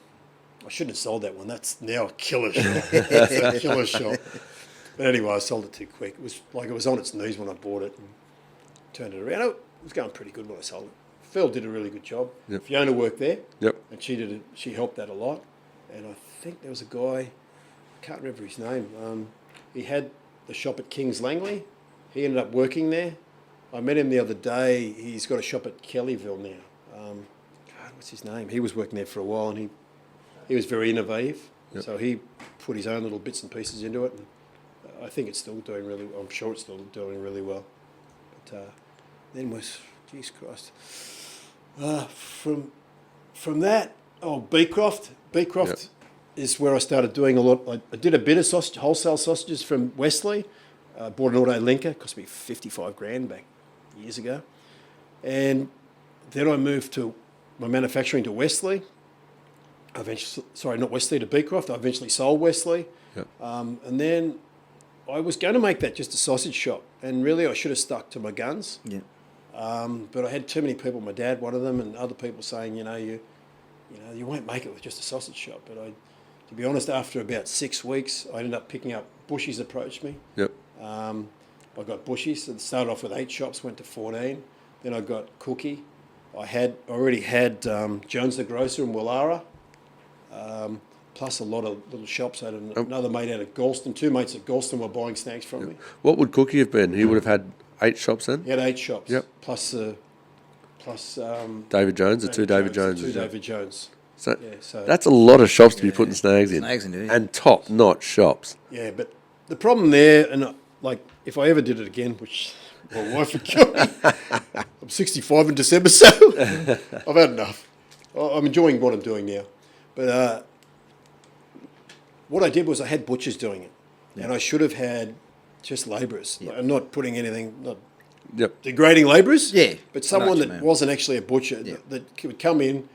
I shouldn't have sold that one. That's now a killer shot. That's a killer shot. But anyway, I sold it too quick. It was on its knees when I bought it and turned it around. It was going pretty good when I sold it. Phil did a really good job. Yep. Fiona worked there. Yep. And she helped that a lot. And I think there was a guy, I can't remember his name. He had the shop at Kings Langley. He ended up working there. I met him the other day. He's got a shop at Kellyville now. God, what's his name? He was working there for a while, and he was very innovative. Yep. So he put his own little bits and pieces into it. And I think it's still doing really well. I'm sure it's still doing really well. But then was, geez Christ. From that, Beecroft. Beecroft is where I started doing a lot. I did a bit of wholesale sausages from Wesley. Bought an auto linker, cost me 55 grand back years ago. And then I moved to my manufacturing to Wesley. Not Wesley, to Beecroft. I eventually sold Wesley. Yep. And then I was going to make that just a sausage shop. And really I should have stuck to my guns. Yeah. But I had too many people, my dad, one of them, and other people saying, you won't make it with just a sausage shop. But to be honest, after about 6 weeks, I ended up picking up Bushy's approached me. Yep. I got Bushy's. It started off with 8 shops, went to 14. Then I got Cookie. I already had Jones the Grocer in Willara, plus a lot of little shops. I had another mate out of Galston. 2 mates at Galston were buying snacks from me. What would Cookie have been? He would have had 8 shops then? He had 8 shops. Yep. Plus David Jones, the 2 David Joneses. 2 David Jones. So, so that's a lot of shops to be putting snags in. Snags into, yeah. And top-notch shops. Yeah, but the problem there, and if I ever did it again, which my wife would kill me, I'm 65 in December, so I've had enough. I'm enjoying what I'm doing now. But what I did was I had butchers doing it, and I should have had just labourers. Yeah. I'm not putting anything, not Yep. degrading labourers, Yeah, but I someone know what you that mean. wasn't actually a butcher, Yeah. that would come in,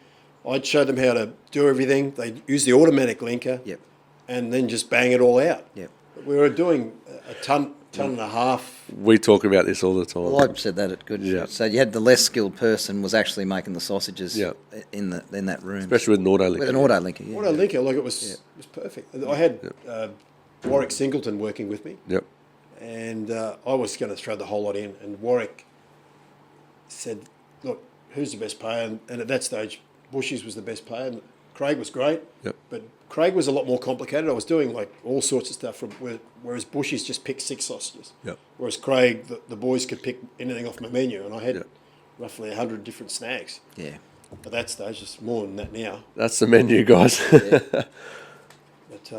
I'd show them how to do everything. They'd use the automatic linker, Yep. and then just bang it all out. Yep. We were doing a ton and a half. We talk about this all the time. Well, I said that at good. Yeah. So you had the less skilled person was actually making the sausages Yeah. in that room. Especially with an auto link. With an auto linker, yeah. Auto linker, it was perfect. I had Warwick Singleton working with me, Yep. and I was going to throw the whole lot in, and Warwick said, look, who's the best player? And at that stage, Bushy's was the best player. And Craig was great, Yep. but Craig was a lot more complicated. I was doing all sorts of stuff, whereas Bushy's just picked 6 sausages. Yep. Whereas Craig, the boys could pick anything off my menu, and I had Yep. roughly 100 different snags. Yeah. At that stage, it's more than that now. That's the menu, guys. But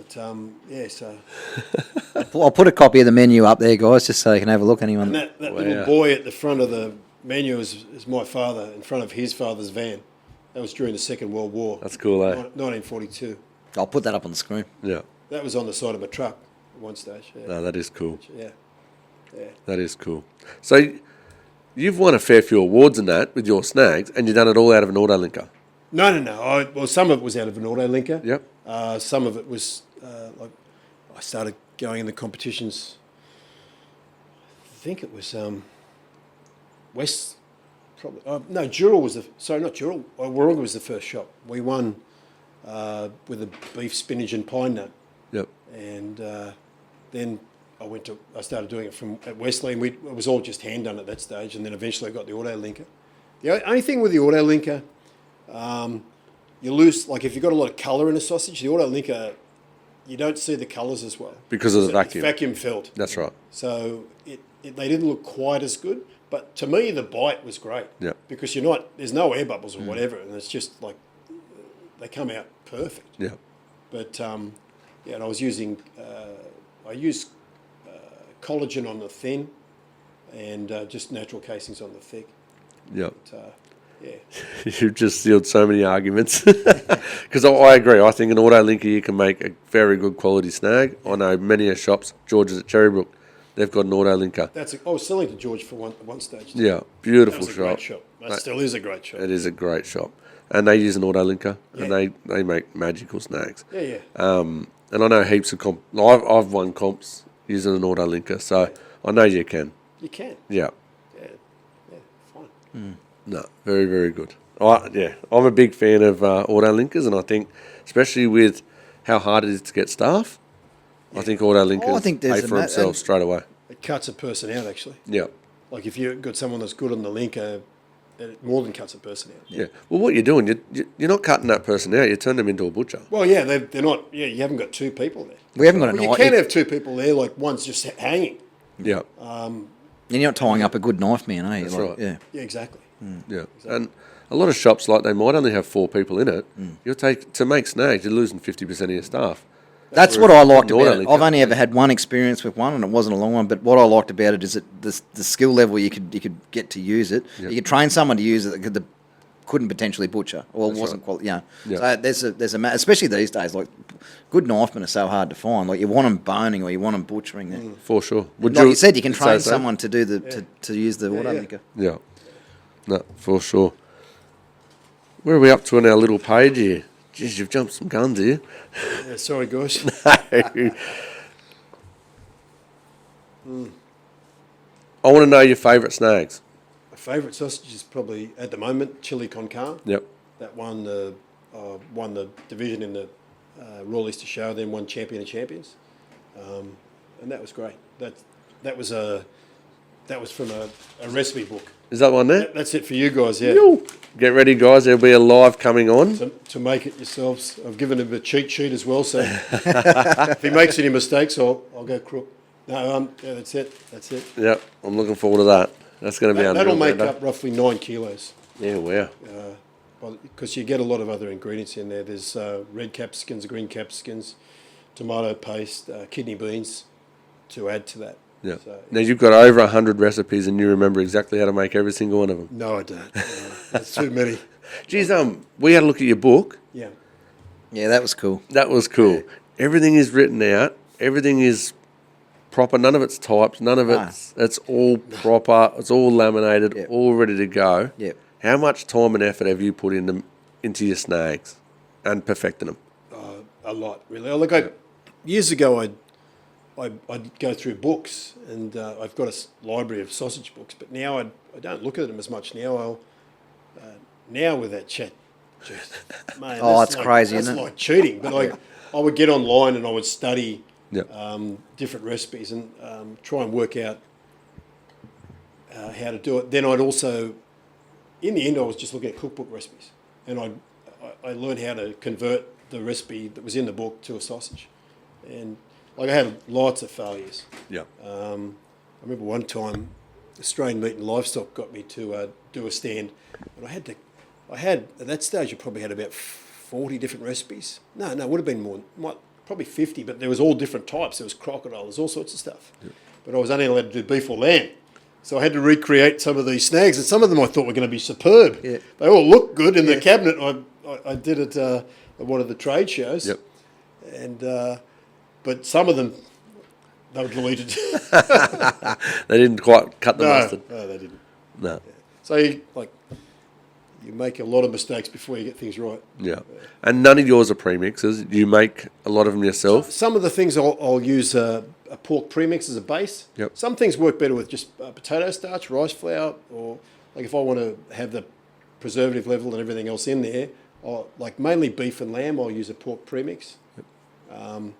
so I'll put a copy of the menu up there, guys, just so you can have a look. Anyone? and that little boy at the front of the menu is my father in front of his father's van. That was during the Second World War. That's cool, eh? 1942. I'll put that up on the screen. Yeah. That was on the side of a truck at one stage. Yeah. No, that is cool. Yeah. That is cool. So you've won a fair few awards in that with your snags, and you've done it all out of an auto linker. No. Well, some of it was out of an auto linker. Yep. Some of it was like I started going in the competitions. I think it was West. Probably no. Dural was not Dural. Warunga was the first shop. We won with a beef, spinach, and pine nut. Yep. And then I started doing it at Wesley, and it was all just hand done at that stage. And then eventually I got the auto linker. The only thing with the auto linker, you lose, like if you've got a lot of colour in a sausage, the auto linker, you don't see the colours as well because of the it's vacuum. Vacuum filled. That's right. So they didn't look quite as good. But to me, the bite was great. Yeah. Because there's no air bubbles or whatever, and it's just like they come out perfect. Yeah. But and I was using I used collagen on the thin, and just natural casings on the thick. Yep. But, You've just sealed so many arguments. Because I agree. I think an auto linker you can make a very good quality snag. I know many shops, George's at Cherrybrook, they've got an auto linker. I was selling to George for one stage. Yeah, beautiful That was a shop. great shop. That still is a great shop. It is a great shop. And they use an auto linker, Yeah. and they make magical snags. Yeah. And I know heaps of I've won comps using an auto linker, so I know you can. You can. Yeah. Yeah, fine. No, very, very good. I'm a big fan of auto linkers, and I think, especially with how hard it is to get staff, I think auto linkers pay for themselves straight away. It cuts a person out, actually. Yeah. Like if you've got someone that's good on the linker, it more than cuts a person out. Yeah. Well, what you're doing, you're not cutting that person out. You turn them into a butcher. Well, yeah, they're not. Yeah, you haven't got two people there. We haven't got a You knife. can have two people there, like one's just hanging. Yeah. And you're not tying up a good knife man, are you? That's right. Yeah. Yeah, exactly. Yeah. And a lot of shops, like they might only have 4 people in it. To make snags, you're losing 50% of your staff. That's what I liked about it. linker. I've only ever had one experience with one, and it wasn't a long one. But what I liked about it is that the skill level you could get to use it. Yep. You could train someone to use it that couldn't potentially butcher or That's wasn't right. quality. Yeah. Yep. So there's a especially these days, like good knifemen are so hard to find. Like you want them boning or you want them butchering. For sure. Like you said, you can train say so? someone to do to use the auto linker. Yeah. No, for sure. Where are we up to on our little page here? Jeez, you've jumped some guns here. Yeah, sorry, guys. I want to know your favourite snags. My favourite sausage is probably at the moment chili con carne. Yep. That won the division in the Royal Easter Show. Then won Champion of Champions, and that was great. That was from a recipe book. Is that one there? That's it for you guys. Yeah. Yo. Get ready, guys. There'll be a live coming on. To make it yourselves. I've given him a cheat sheet as well, so if he makes any mistakes, I'll go crook. No, yeah, that's it. Yep. I'm looking forward to that. That's going to be unreal. That'll make Brando. up roughly 9 kilos. Yeah, wow. Because you get a lot of other ingredients in there. There's red capsicums, green capsicums, tomato paste, kidney beans to add to that. Yeah. So, Now, you've got over 100 recipes and you remember exactly how to make every single one of them. no, I don't. There's too many. Geez, we had a look at your book. Yeah. Yeah, that was cool. That was cool. Everything is written out. Everything is proper. None of it's typed. None of it's all proper. It's all laminated, Yep. all ready to go. Yep. How much time and effort have you put into your snags and perfecting them? A lot, really. Years ago, I'd go through books, and I've got a library of sausage books, but now I don't look at them as much now. Now with that chat, man, It's crazy, that's isn't it? like cheating. But I would get online and I would study Yep. different recipes and try and work out how to do it. Then I'd also, in the end, I was just looking at cookbook recipes, and I learned how to convert the recipe that was in the book to a sausage, and I had lots of failures. Yeah. I remember one time Australian Meat and Livestock got me to do a stand, and I had at that stage I probably had about 40 different recipes. No, it would have been more, probably 50, but there was all different types. There was crocodile, there's all sorts of stuff. Yep. But I was only allowed to do beef or lamb. So I had to recreate some of these snags, and some of them I thought were going to be superb. Yeah. They all looked good in the cabinet. I did it at one of the trade shows. Yep. And but some of them, they were deleted. They didn't quite cut the mustard. No, they didn't. No. Yeah. So you make a lot of mistakes before you get things right. Yeah. And none of yours are premixes. You make a lot of them yourself. Some of the things I'll use a pork premix as a base. Yep. Some things work better with just potato starch, rice flour, or like if I want to have the preservative level and everything else in there, like mainly beef and lamb, I'll use a pork premix. Yep.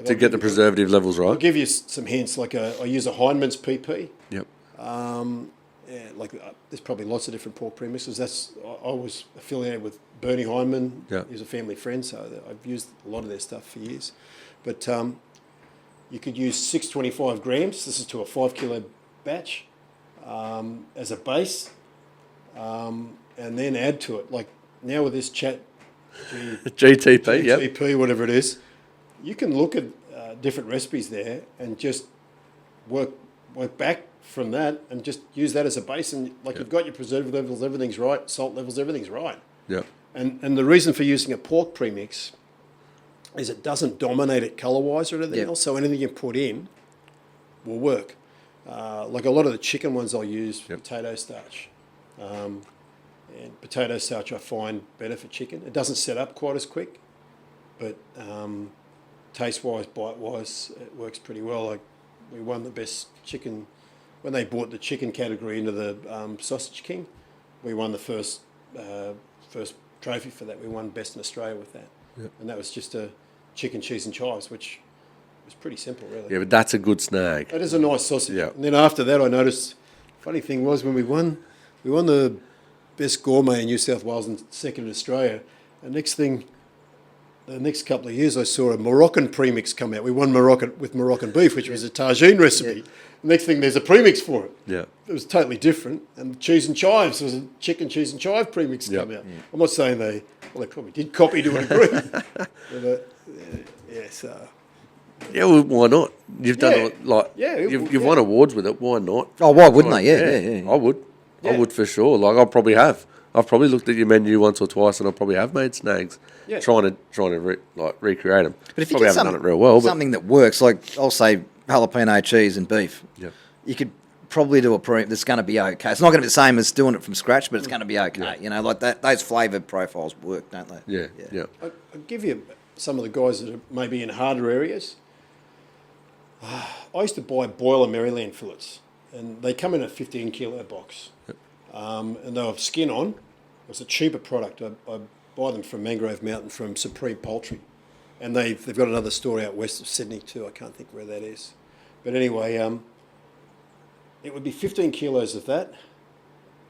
To get the preservative levels right. I'll give you some hints. Like I use a Hindman's PP. Yep. There's probably lots of different pork premixes. I was affiliated with Bernie Hindman. Yep. He's a family friend, so I've used a lot of their stuff for years. But you could use 625 grams. This is to a 5 kilo batch as a base, and then add to it. Like now with this GTP, whatever it is, you can look at different recipes there and just work back from that and just use that as a base. And you've got your preservative levels, everything's right, salt levels, everything's right. Yeah. And the reason for using a pork premix is it doesn't dominate it colour-wise or anything else, so anything you put in will work. Like a lot of the chicken ones I'll use potato starch. And potato starch I find better for chicken. It doesn't set up quite as quick, but taste-wise, bite-wise, it works pretty well. We won the best chicken when they brought the chicken category into the Sausage King. We won the first trophy for that. We won best in Australia with that, and that was just a chicken, cheese, and chives, which was pretty simple, really. Yeah, but that's a good snag. That is a nice sausage. Yeah. And then after that, I noticed. Funny thing was when we won the best gourmet in New South Wales and second in Australia. The next couple of years, I saw a Moroccan premix come out. We won with Moroccan beef, which was a tagine recipe. Yeah. Next thing, there's a premix for it. Yeah, it was totally different. And cheese and chives was a chicken, cheese and chive premix come out. Yeah. I'm not saying they probably did copy to a degree. But, yeah, well, why not? You've done it you've won awards with it. Why not? Oh, why wouldn't they? Yeah. I would. Yeah. I would for sure. I probably have. I've probably looked at your menu once or twice, and I probably have made snags, trying to recreate them. But if you haven't done it real well, something that works, like I'll say jalapeno cheese and beef, you could probably do a that's going to be okay. It's not going to be the same as doing it from scratch, but it's going to be okay. Yeah. Like that, those flavour profiles work, don't they? Yeah. I'll give you some of the guys that are maybe in harder areas. I used to buy Boiler Maryland fillets, and they come in a 15 kilo box. Yep. And they have skin on. It's a cheaper product. I buy them from Mangrove Mountain from Supreme Poultry. And they've got another store out west of Sydney too. I can't think where that is. But anyway, it would be 15 kilos of that,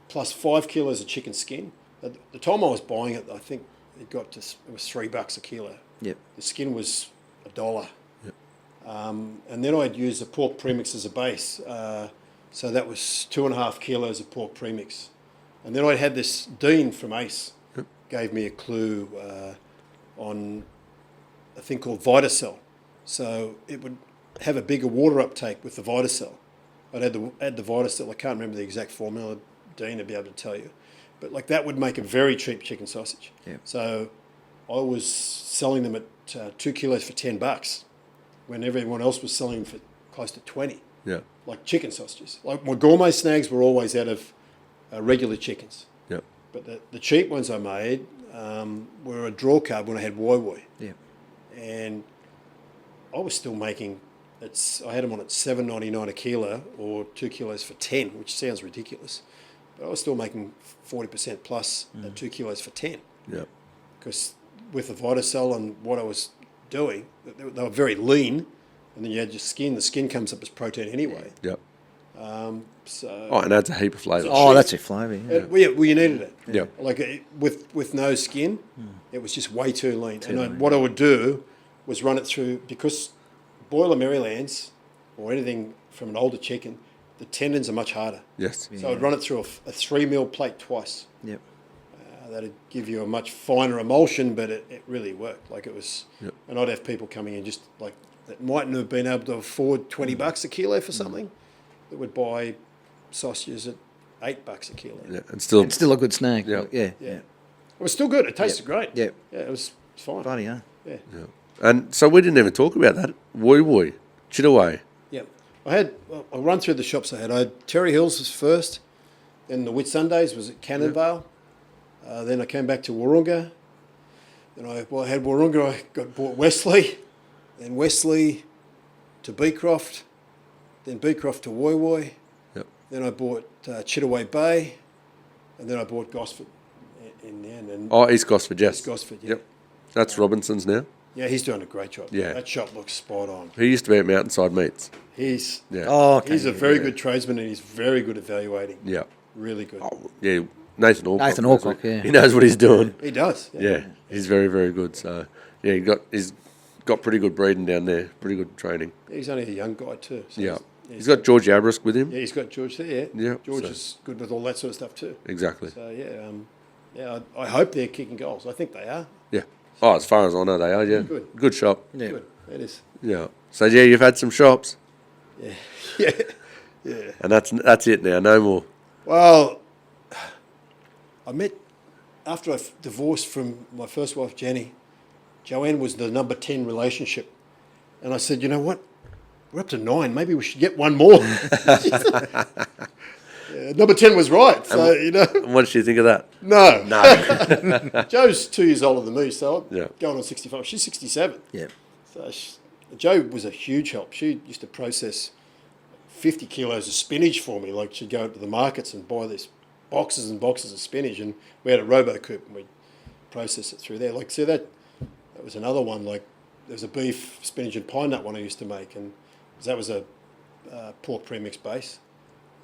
plus 5 kilos of chicken skin. At the time I was buying it, I think it was $3 a kilo. Yep. The skin was $1. Yep. And then I'd use the pork premix as a base. So that was 2.5 kilos of pork premix. And then I had this Dean from Ace, gave me a clue on a thing called Vitacell. So it would have a bigger water uptake with the Vitacell. I'd add the Vitacell. I can't remember the exact formula. Dean would be able to tell you. But that would make a very cheap chicken sausage. Yeah. So I was selling them at 2 kilos for $10 when everyone else was selling them for close to 20. Yeah. Like chicken sausages. Like my gourmet snags were always out of regular chickens. Yep. But the cheap ones I made were a draw card when I had Woi. Yeah. And I was still making, I had them on at $7.99 a kilo or 2 kilos for 10, which sounds ridiculous. But I was still making 40% plus at 2 kilos for 10. Yeah. Because with the Vitacell and what I was doing, they were very lean. And then you add your skin. The skin comes up as protein anyway. Yep. And adds a heap of flavour. That's a flavour. Yeah. Well, you needed it. Yeah. With no skin, it was just way too lean. What I would do was run it through, because Boiler Marylands or anything from an older chicken, the tendons are much harder. Yes. So I'd run it through a 3 mil plate twice. Yep. That'd give you a much finer emulsion, but it really worked. Like it was, Yep. and I'd have people coming in just like that mightn't have been able to afford $20 a kilo for something, that would buy sausages at $8 a kilo. Yeah, and still, It's still a good snag. Yeah. Yeah. Yeah. It was still good. It tasted great. Yep. Yeah, it was fine. Funny, huh? Yeah. yeah. And so we didn't even talk about that. Woi Woi, Chittaway. Yeah. I'll run through the shops I had. I had Terry Hills was first, then the Whit Sundays was at Cannonvale. Then I came back to Wahroonga. Then I had Wahroonga, I bought Wesley, then Wesley to Beecroft, then Beecroft to Woi Woi. Yep. Then I bought Chittaway Bay, and then I bought Gosford in the end. And Oh, East Gosford, yes. East Gosford, yeah. Yep. That's Robinson's now. Yeah, he's doing a great job. Yeah. That shop looks spot on. He used to be at Mountainside Meats. He's Yeah. Oh, okay. he's a very good tradesman, and he's very good at evaluating. Yeah. Really good. Yeah. Nathan Alcock. Nathan Alcock, yeah. He knows what he's doing. He does. Yeah. He's very, very good. So, yeah, he's got pretty good breeding down there. Pretty good training. He's only a young guy too. So Yeah. He's got George Abrisk with him. Yeah, he's got George there. Yeah, Yeah, George so- is good with all that sort of stuff too. Exactly. So I hope they're kicking goals. I think they are. Yeah. Oh, as far as I know, they are, yeah. Good. Good shop. Yeah. Good. That is. Yeah. So, yeah, you've had some shops. Yeah. Yeah. Yeah. And that's it now. No more. Well, I met after I divorced from my first wife Jenny. Joanne was the number 10 relationship, and I said, you know what? We're up to 9. Maybe we should get one more. Yeah, number 10 was right. So And what did you think of that? no. No. Joe's 2 years older than me, so I'm Yeah. going on 65. She's 67. Yeah. So Jo was a huge help. She used to process 50 kilos of spinach for me. Like she'd go to the markets and buy these boxes and boxes of spinach, and we had a robo-coop and we'd process it through there. Like, see, that was another one. Like, there was a beef, spinach and pine nut one I used to make, and that was a pork premix base.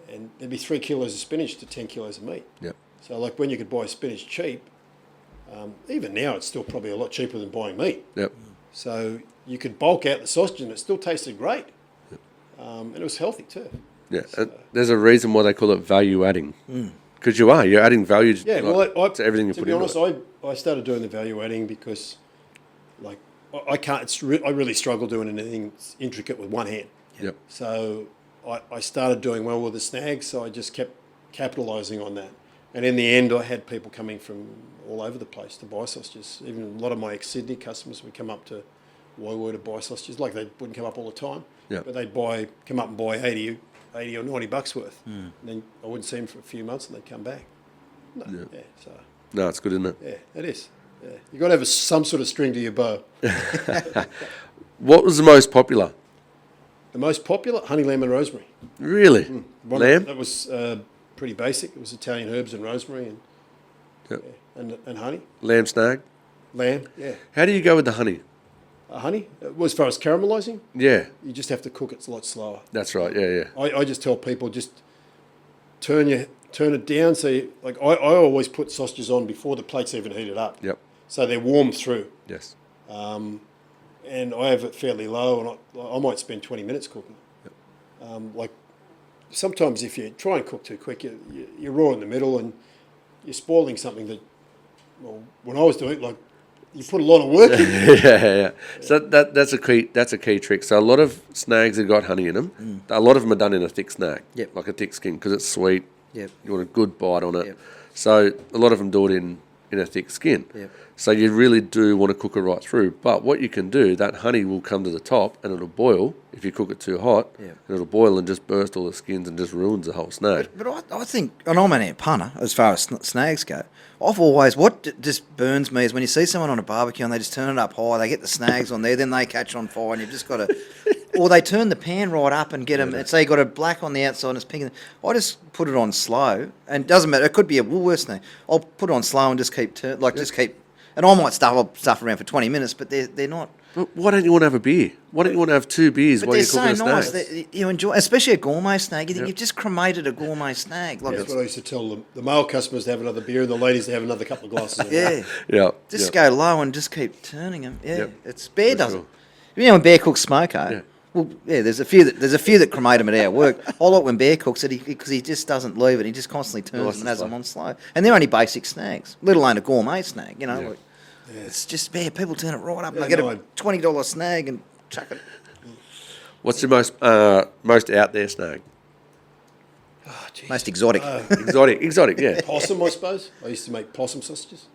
And there'd be 3 kilos of spinach to 10 kilos of meat. Yep. So, like, when you could buy spinach cheap, even now it's still probably a lot cheaper than buying meat. Yep. So you could bulk out the sausage and it still tasted great. And it was healthy too. Yeah. And there's a reason why they call it value adding. Because you're adding value Yeah, to everything you to put be into honest, it. I started doing the value adding because, like, I can't. I really struggle doing anything intricate with one hand. Yep. So I started doing well with the snags, so I just kept capitalising on that. And in the end, I had people coming from all over the place to buy sausages. Even a lot of my ex-Sydney customers would come up to Woi Woi to buy sausages. Like, they wouldn't come up all the time, Yeah. but they'd come up and buy 80 or $90 worth. And then I wouldn't see them for a few months and they'd come back. No, yeah, so... No, it's good, isn't it? Yeah, it is. Yeah. You've got to have some sort of string to your bow. What was the most popular? The most popular, honey, lamb and rosemary. Really? Lamb? That was pretty basic. It was Italian herbs and rosemary Yep. and honey. Lamb snag? Lamb, yeah. How do you go with the honey? Honey, as far as caramelising, Yeah, you just have to cook it a lot slower. that's right. Yeah, yeah. I just tell people just turn it down. So I always put sausages on before the plate's even heated up. Yep. So they're warm through. Yes. And I have it fairly low, and I might spend 20 minutes cooking. Yep. Like, sometimes if you try and cook too quick, you're raw in the middle and you're spoiling something that, well, when I was doing it, like, you put a lot of work in. yeah. So that's a key trick. So a lot of snags have got honey in them. A lot of them are done in a thick snag, Yep. like a thick skin, because it's sweet. Yep. You want a good bite on it. Yep. So a lot of them do it in a thick skin. Yep. So you really do want to cook it right through. But what you can do, that honey will come to the top and it'll boil if you cook it too hot. Yep. And it'll boil and just burst all the skins and just ruins the whole snag. But I think, and I'm only a punter as far as snags go. I've always, just burns me is when you see someone on a barbecue and they just turn it up high, they get the snags on there, then they catch on fire, and you've just got to, or they turn the pan right up and get them. And say you got a black on the outside and it's pink. I just put it on slow, and it doesn't matter. It could be a Woolworths thing. I'll put it on slow and just keep just keep. And I might stuff around for 20 minutes, but they're not. But why don't you want to have a beer? Why don't you want to have 2 beers But while they're you're so cooking a nice. snag? You enjoy, especially a gourmet snag. You think Yep. you've just cremated a gourmet snag. Like That's what I used to tell the male customers to have another beer and the ladies to have another couple of glasses of yeah. Yeah. Just yeah. go low and just keep turning them. Yeah, Yep. it's Bear For does it. sure. You know when Bear cooks smoko, Yeah. Well, yeah, there's a few that cremate him at our work. I like when Bear cooks it because he just doesn't leave it. He just constantly turns them and has them on slow. And they're only basic snags, let alone a gourmet snag. You know, like, it's just people turn it right up and they get a $20 snag and chuck it. What's your most out there snag? Oh, geez. Most exotic. Exotic, yeah. Possum, I suppose. I used to make possum sausages.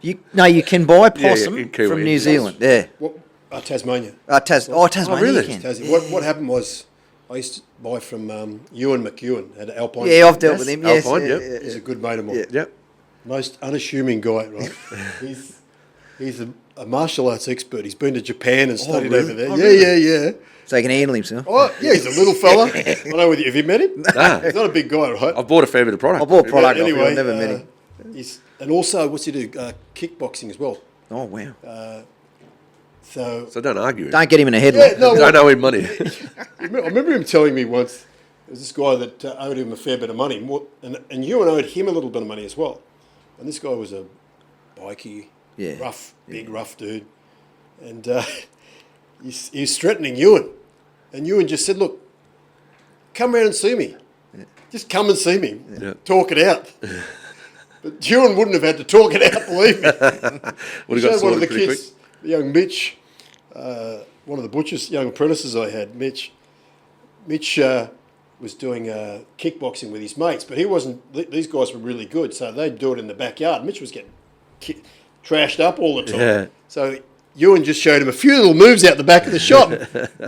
You can buy possum in Kiwi. from New Zealand. Yeah. What? Tasmania. Tasmania. really? You can. What happened was I used to buy from Ewan McEwen at Alpine. Yeah, I've dealt with him. Yes, Alpine, yeah, yep. He's a good mate of mine. Yep. Most unassuming guy, right? he's a martial arts expert. He's been to Japan and studied really? over there. Oh, Yeah. So he can handle himself. Oh, yeah, he's a little fella. I don't know whether have you met him? Nah. He's not a big guy, right? I've bought a fair bit of product. I bought product off him. Anyway, I've never met him. And also, what's he do? Kickboxing as well. Oh, wow. So So don't argue. Don't get him in a headlock. Don't owe him money. I remember him telling me once, there was this guy that owed him a fair bit of money, and Ewan owed him a little bit of money as well. And this guy was a bikey, big rough dude. And he's threatening Ewan. And Ewan just said, look, come round and see me. Yeah. Just come and see me. Yeah. Talk it out. But Ewan wouldn't have had to talk it out, believe me. Would have got one of the sorted pretty kids, young Mitch, one of the butcher's young apprentices I had, Mitch was doing kickboxing with his mates, but he wasn't. These guys were really good, so they'd do it in the backyard. Mitch was getting trashed up all the time. Yeah. So Ewan just showed him a few little moves out the back of the shop.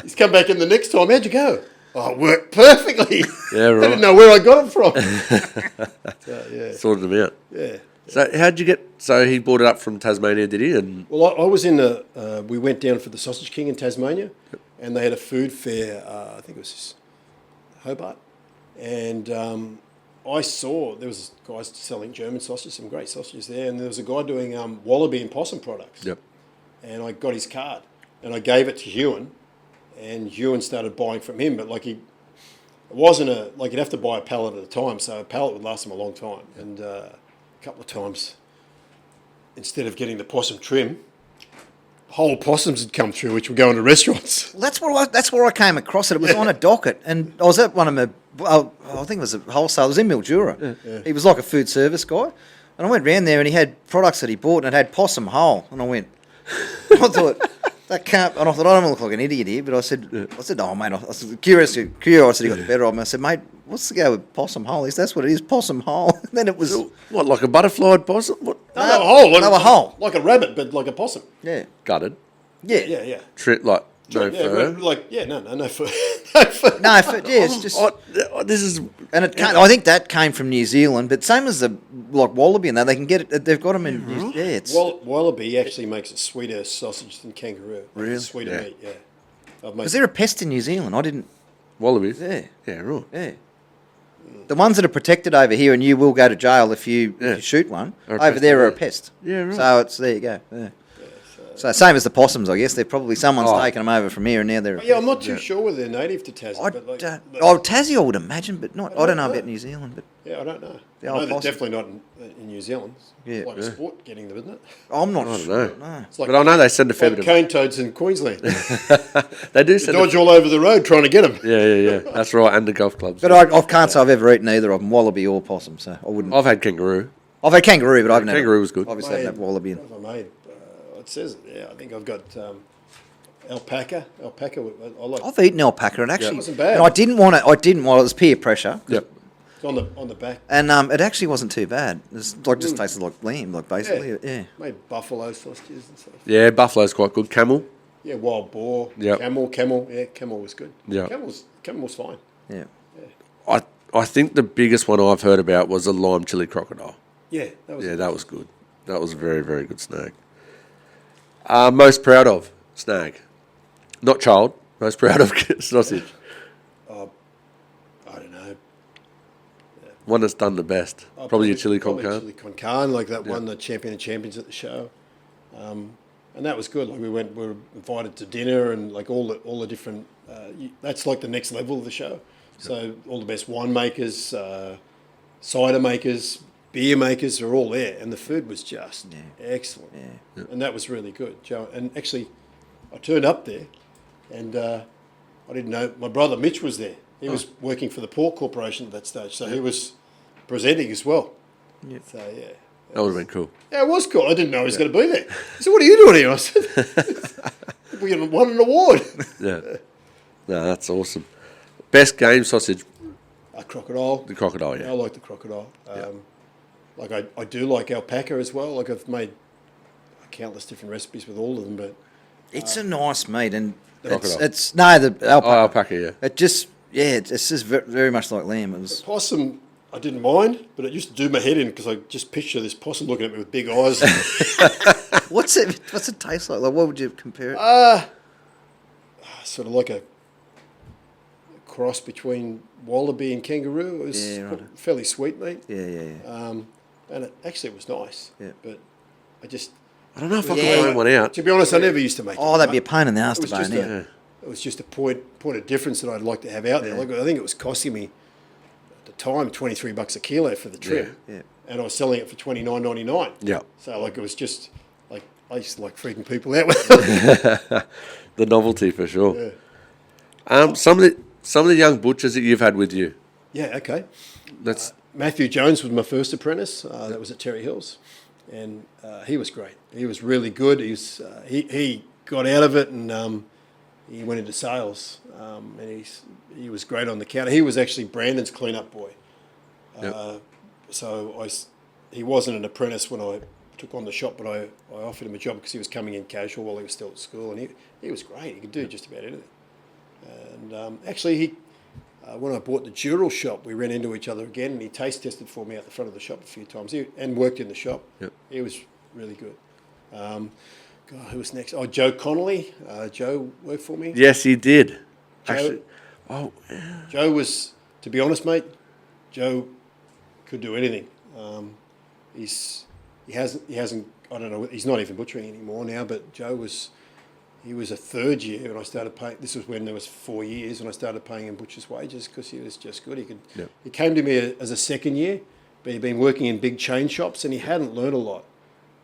He's come back in the next time. How'd you go? Oh, it worked perfectly. Yeah, right. I didn't know where I got it from. So, Sorted them out. yeah. So how'd you get? So he bought it up from Tasmania, did he? And Well, I was in we went down for the Sausage King in Tasmania, and they had a food fair. I think it was Hobart, and I saw there was guys selling German sausages, some great sausages there, and there was a guy doing wallaby and possum products. Yep. And I got his card, and I gave it to Ewan, and Ewan started buying from him, but it wasn't you'd have to buy a pallet at a time, so a pallet would last him a long time, and a couple of times, instead of getting the possum trim, whole possums had come through, which were going to restaurants. Well, that's where I came across it. It was on a docket, and I was at one of my, I think it was a wholesaler. It was in Mildura. Yeah. He was like a food service guy, and I went round there, and he had products that he bought, and it had possum whole, and I went, I thought, that can't, and I thought, I don't look like an idiot here, but I said, oh, mate, I was curiosity got the better of me. I said, mate, what's the go with possum whole? That's what it is, possum whole. And then it was... what, like a butterfly possum? What? No, they were whole. They were whole. Like a rabbit, but like a possum. Yeah. Gutted. Yeah. Yeah. Like no fur. No fur. No fur. No, it's just... This is... And I think that came from New Zealand, but same as the wallaby and that, they can get it. They've got them in. Yeah, it's Wallaby actually makes a sweeter sausage than kangaroo. Really? It's sweeter meat. Yeah. Was there a pest in New Zealand? I didn't. Wallabies? Yeah. Yeah, right. Yeah. The ones that are protected over here, and you will go to jail if you shoot one. Over there are a pest. Yeah, right. So there you go. Yeah. So same as the possums, I guess. They're probably someone's taken them over from here, and now they're. Yeah, I'm not too sure whether they're native to Tassie. Tassie, I would imagine, but not. I don't know about New Zealand, but yeah, I don't know. The I old know they're possum. definitely not in New Zealand. It's Yeah. like a sport getting them, isn't it? I'm not. I don't sure. know. No. It's like, But I know they send a fair like bit of... cane toads in Queensland. They do They send dodge all over the road trying to get them. Yeah. That's right, and the golf clubs. But I can't say I've ever eaten either of them, wallaby or possum. So I wouldn't. I've had kangaroo. I've had kangaroo, but I've never. Kangaroo was good. Obviously, I've had wallaby. What have I made? It says it. Yeah, I think I've got alpaca. Alpaca. I like. I've eaten alpaca, and actually, wasn't bad. and I didn't want it. It was peer pressure. Yep. It's on the back. And it actually wasn't too bad. It's just tasted like lamb, basically. Yeah. Made buffalo sausages and stuff. Yeah, buffalo's quite good. Camel. Yeah, wild boar. Yep. Camel. Yeah, camel was good. Yeah. Camel was fine. Yeah. I think the biggest one I've heard about was a lime chili crocodile. Yeah, that was. Yeah, that was good. That was a very, very good snag. Most proud of snag, not child. Most proud of sausage. I don't know. One that's done the best. Probably your chili con carne. Chili con carne, like that won the Champion of Champions at the show, and that was good. Like we were invited to dinner and like all the different. That's like the next level of the show. So all the best winemakers, cider makers, beer makers are all there, and the food was just excellent. Yeah. And that was really good, Joe. And actually, I turned up there, And I didn't know, my brother Mitch was there. He was working for the Port Corporation at that stage, so he was presenting as well. Yep. So, yeah. That would have been cool. Yeah, it was cool. I didn't know he was going to be there. He said, what are you doing here? I said, we won an award. Yeah. No, that's awesome. Best game sausage? A crocodile. The crocodile, I yeah. like the crocodile. I do like alpaca as well. Like I've made countless different recipes with all of them, but It's a nice meat, and Crocodile. it's no the alpaca. Oh, alpaca, yeah. It just it's just very much like lamb. It was possum I didn't mind, but it used to do my head in because I just picture this possum looking at me with big eyes. what's it taste like? Like what would you compare it? Sort of like a cross between wallaby and kangaroo. It was right. fairly sweet meat. Yeah. And it was nice. Yeah. But I just, I don't know if I Yeah. can find one out. to be honest, I never used to make it. Oh, that'd be a pain in the ass It to was bone. just Yeah. It was just a point of difference that I'd like to have out there. Yeah. Like I think it was costing me at the time $23 a kilo for the trim, Yeah. and I was selling it for $29.99. Yeah. So like it was just like I used to like freaking people out with it. The novelty for sure. Yeah. Some of the young butchers that you've had with you. Yeah. Okay. That's Matthew Jones was my first apprentice. That was at Terry Hills, and he was great. He was really good. He got out of it and he went into sales. And he was great on the counter. He was actually Brandon's clean-up boy. Yep. He wasn't an apprentice when I took on the shop, but I offered him a job because he was coming in casual while he was still at school, and he was great. He could do just about anything. And actually, when I bought the Dural shop, we ran into each other again, and he taste tested for me out the front of the shop a few times, and worked in the shop. Yep. He was really good. God, who was next? Oh, Joe Connolly. Joe worked for me. yes, he did. Joe, Actually, oh, yeah. Joe was, to be honest, mate, Joe could do anything. He hasn't. I don't know. He's not even butchering anymore now. But Joe was. He was a third year when I started paying. This was when there was 4 years, and I started paying him butcher's wages because he was just good. Yep. He came to me as a second year, but he'd been working in big chain shops, and he hadn't learned a lot,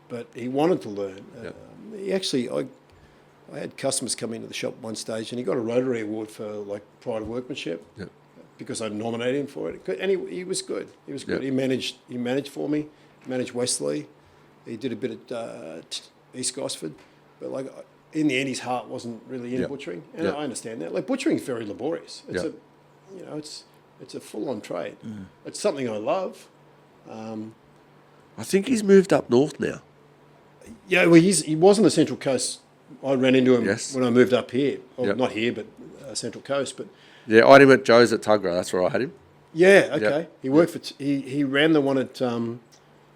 but he wanted to learn. Yep. He actually, I had customers come into the shop one stage, and he got a Rotary Award for like pride of workmanship. Yep. Because I nominated him for it, and he was good. He was good. Yep. He managed for me. He managed Wesley. He did a bit at East Gosford, but like in the end, his heart wasn't really in Yep. butchering, and Yep. I understand that. Like butchering is very laborious. It's Yep. it's a full-on trade. It's something I love. I think he's moved up north now. Yeah, well, he was on the Central Coast. I ran into him Yes. when I moved up here. Well, Yep. not here, but Central Coast. But Yeah, I had him at Joe's at Tuggerah. That's where I had him. yeah, okay. Yep. He worked for. He ran the one at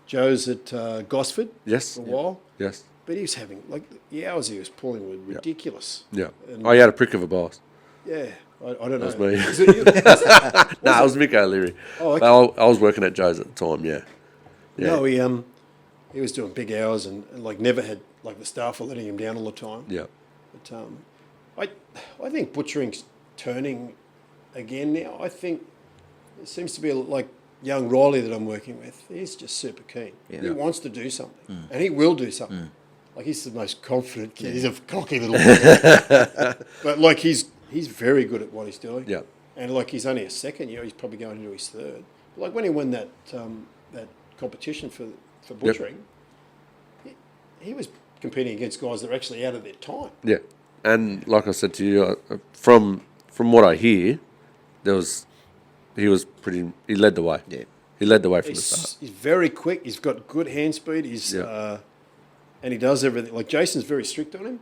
Joe's at Gosford Yes. for a while. Yes. But he was having, like, the hours he was pulling were ridiculous. Yeah. And- Oh, he had a prick of a boss. Yeah, I don't know. was me. Is it you? No, it was Mick O'Leary. Oh, okay. But I was working at Joe's at the time, yeah. Yeah. No, he was doing big hours and like never had, like the staff were letting him down all the time. Yeah. But I think butchering's turning again now. I think it seems to be like young Riley that I'm working with. He's just super keen. Yeah. He wants to do something, and he will do something. Like he's the most confident kid. He's a cocky little boy. But like he's very good at what he's doing. Yeah. And like he's only a second year. He's probably going into his third. But like when he won that competition for butchering, he was competing against guys that are actually out of their time. Yeah. And like I said to you, from what I hear, he led the way. Yeah. He led the way from the start. He's very quick. He's got good hand speed. And he does everything. Like Jason's very strict on him,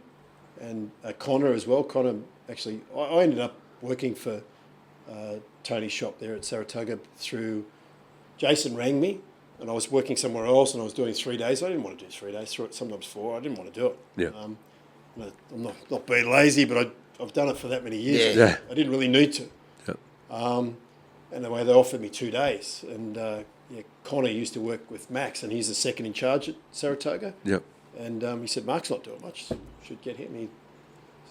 and Connor as well. Connor actually, I ended up working for Tony's shop there at Saratoga through. Jason rang me, and I was working somewhere else, and I was doing 3 days. I didn't want to do 3 days. Sometimes 4. I didn't want to do it. Yeah. I'm not being lazy, but I've done it for that many years. Yeah. I didn't really need to. Yeah. And the way they offered me 2 days, and Connor used to work with Max, and he's the second in charge at Saratoga. Yep. And he said, Mark's not doing much, should get him.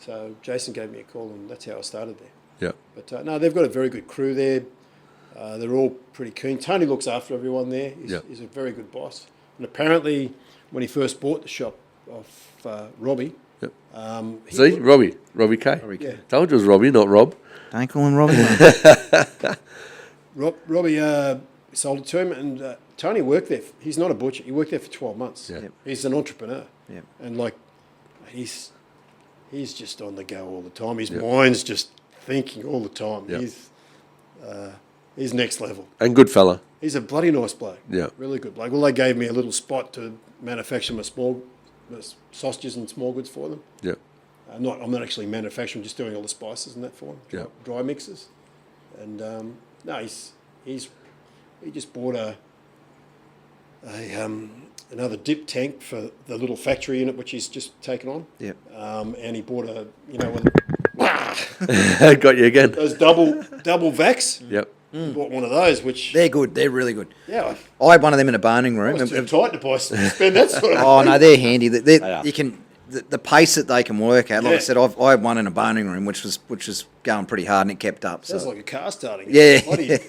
So Jason gave me a call, and that's how I started there. Yep. But no, they've got a very good crew there. They're all pretty keen. Tony looks after everyone there. He's a very good boss. And apparently, when he first bought the shop off Robbie, Yep. He See, would- Robbie K. Yeah. Told you it was Robbie, not Rob. Don't call him Robbie. mate. Robbie sold it to him, and Tony worked there. He's not a butcher. He worked there for 12 months. Yeah. Yep. He's an entrepreneur. Yep. And like, he's just on the go all the time. His mind's just thinking all the time. Yep. He's next level. And good fella. He's a bloody nice bloke. Yeah. Really good bloke. Well, they gave me a little spot to manufacture my sausages and small goods for them. Yeah. I'm not actually manufacturing, just doing all the spices and that for them. Yeah. Dry mixes. And no, he just bought another dip tank for the little factory unit which he's just taken on. Yep. And he bought Got you again. those double vacs. Yep. He bought one of those, which They're good. They're really good. yeah, I had one of them in a boning I room. was too tight to spend that sort of. Oh no, they're handy. They are. You can the pace that they can work at. Like I Yeah. said, I had one in a boning room, which was going pretty hard, and it kept up. Sounds So like a car starting. Yeah. Bloody-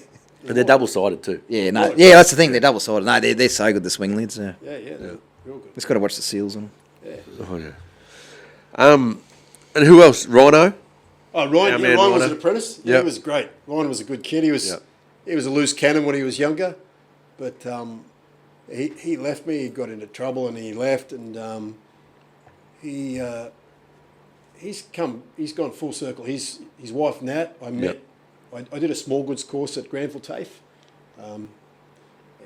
And they're double-sided too. yeah, no, yeah, that's the thing. They're double sided. No, they're so good. The swing lids. yeah, real good. Just got to watch the seals on them. Yeah. Oh, yeah. And who else? Rhino? Oh, Ryan, man, Ryan was Rhino. an apprentice. Yeah, Yep. he was great. Ryan was a good kid. He was Yep. he was a loose cannon when he was younger, but he left me. He got into trouble and he left, and he's gone full circle. His wife Nat, I met. I did a small goods course at Granville TAFE,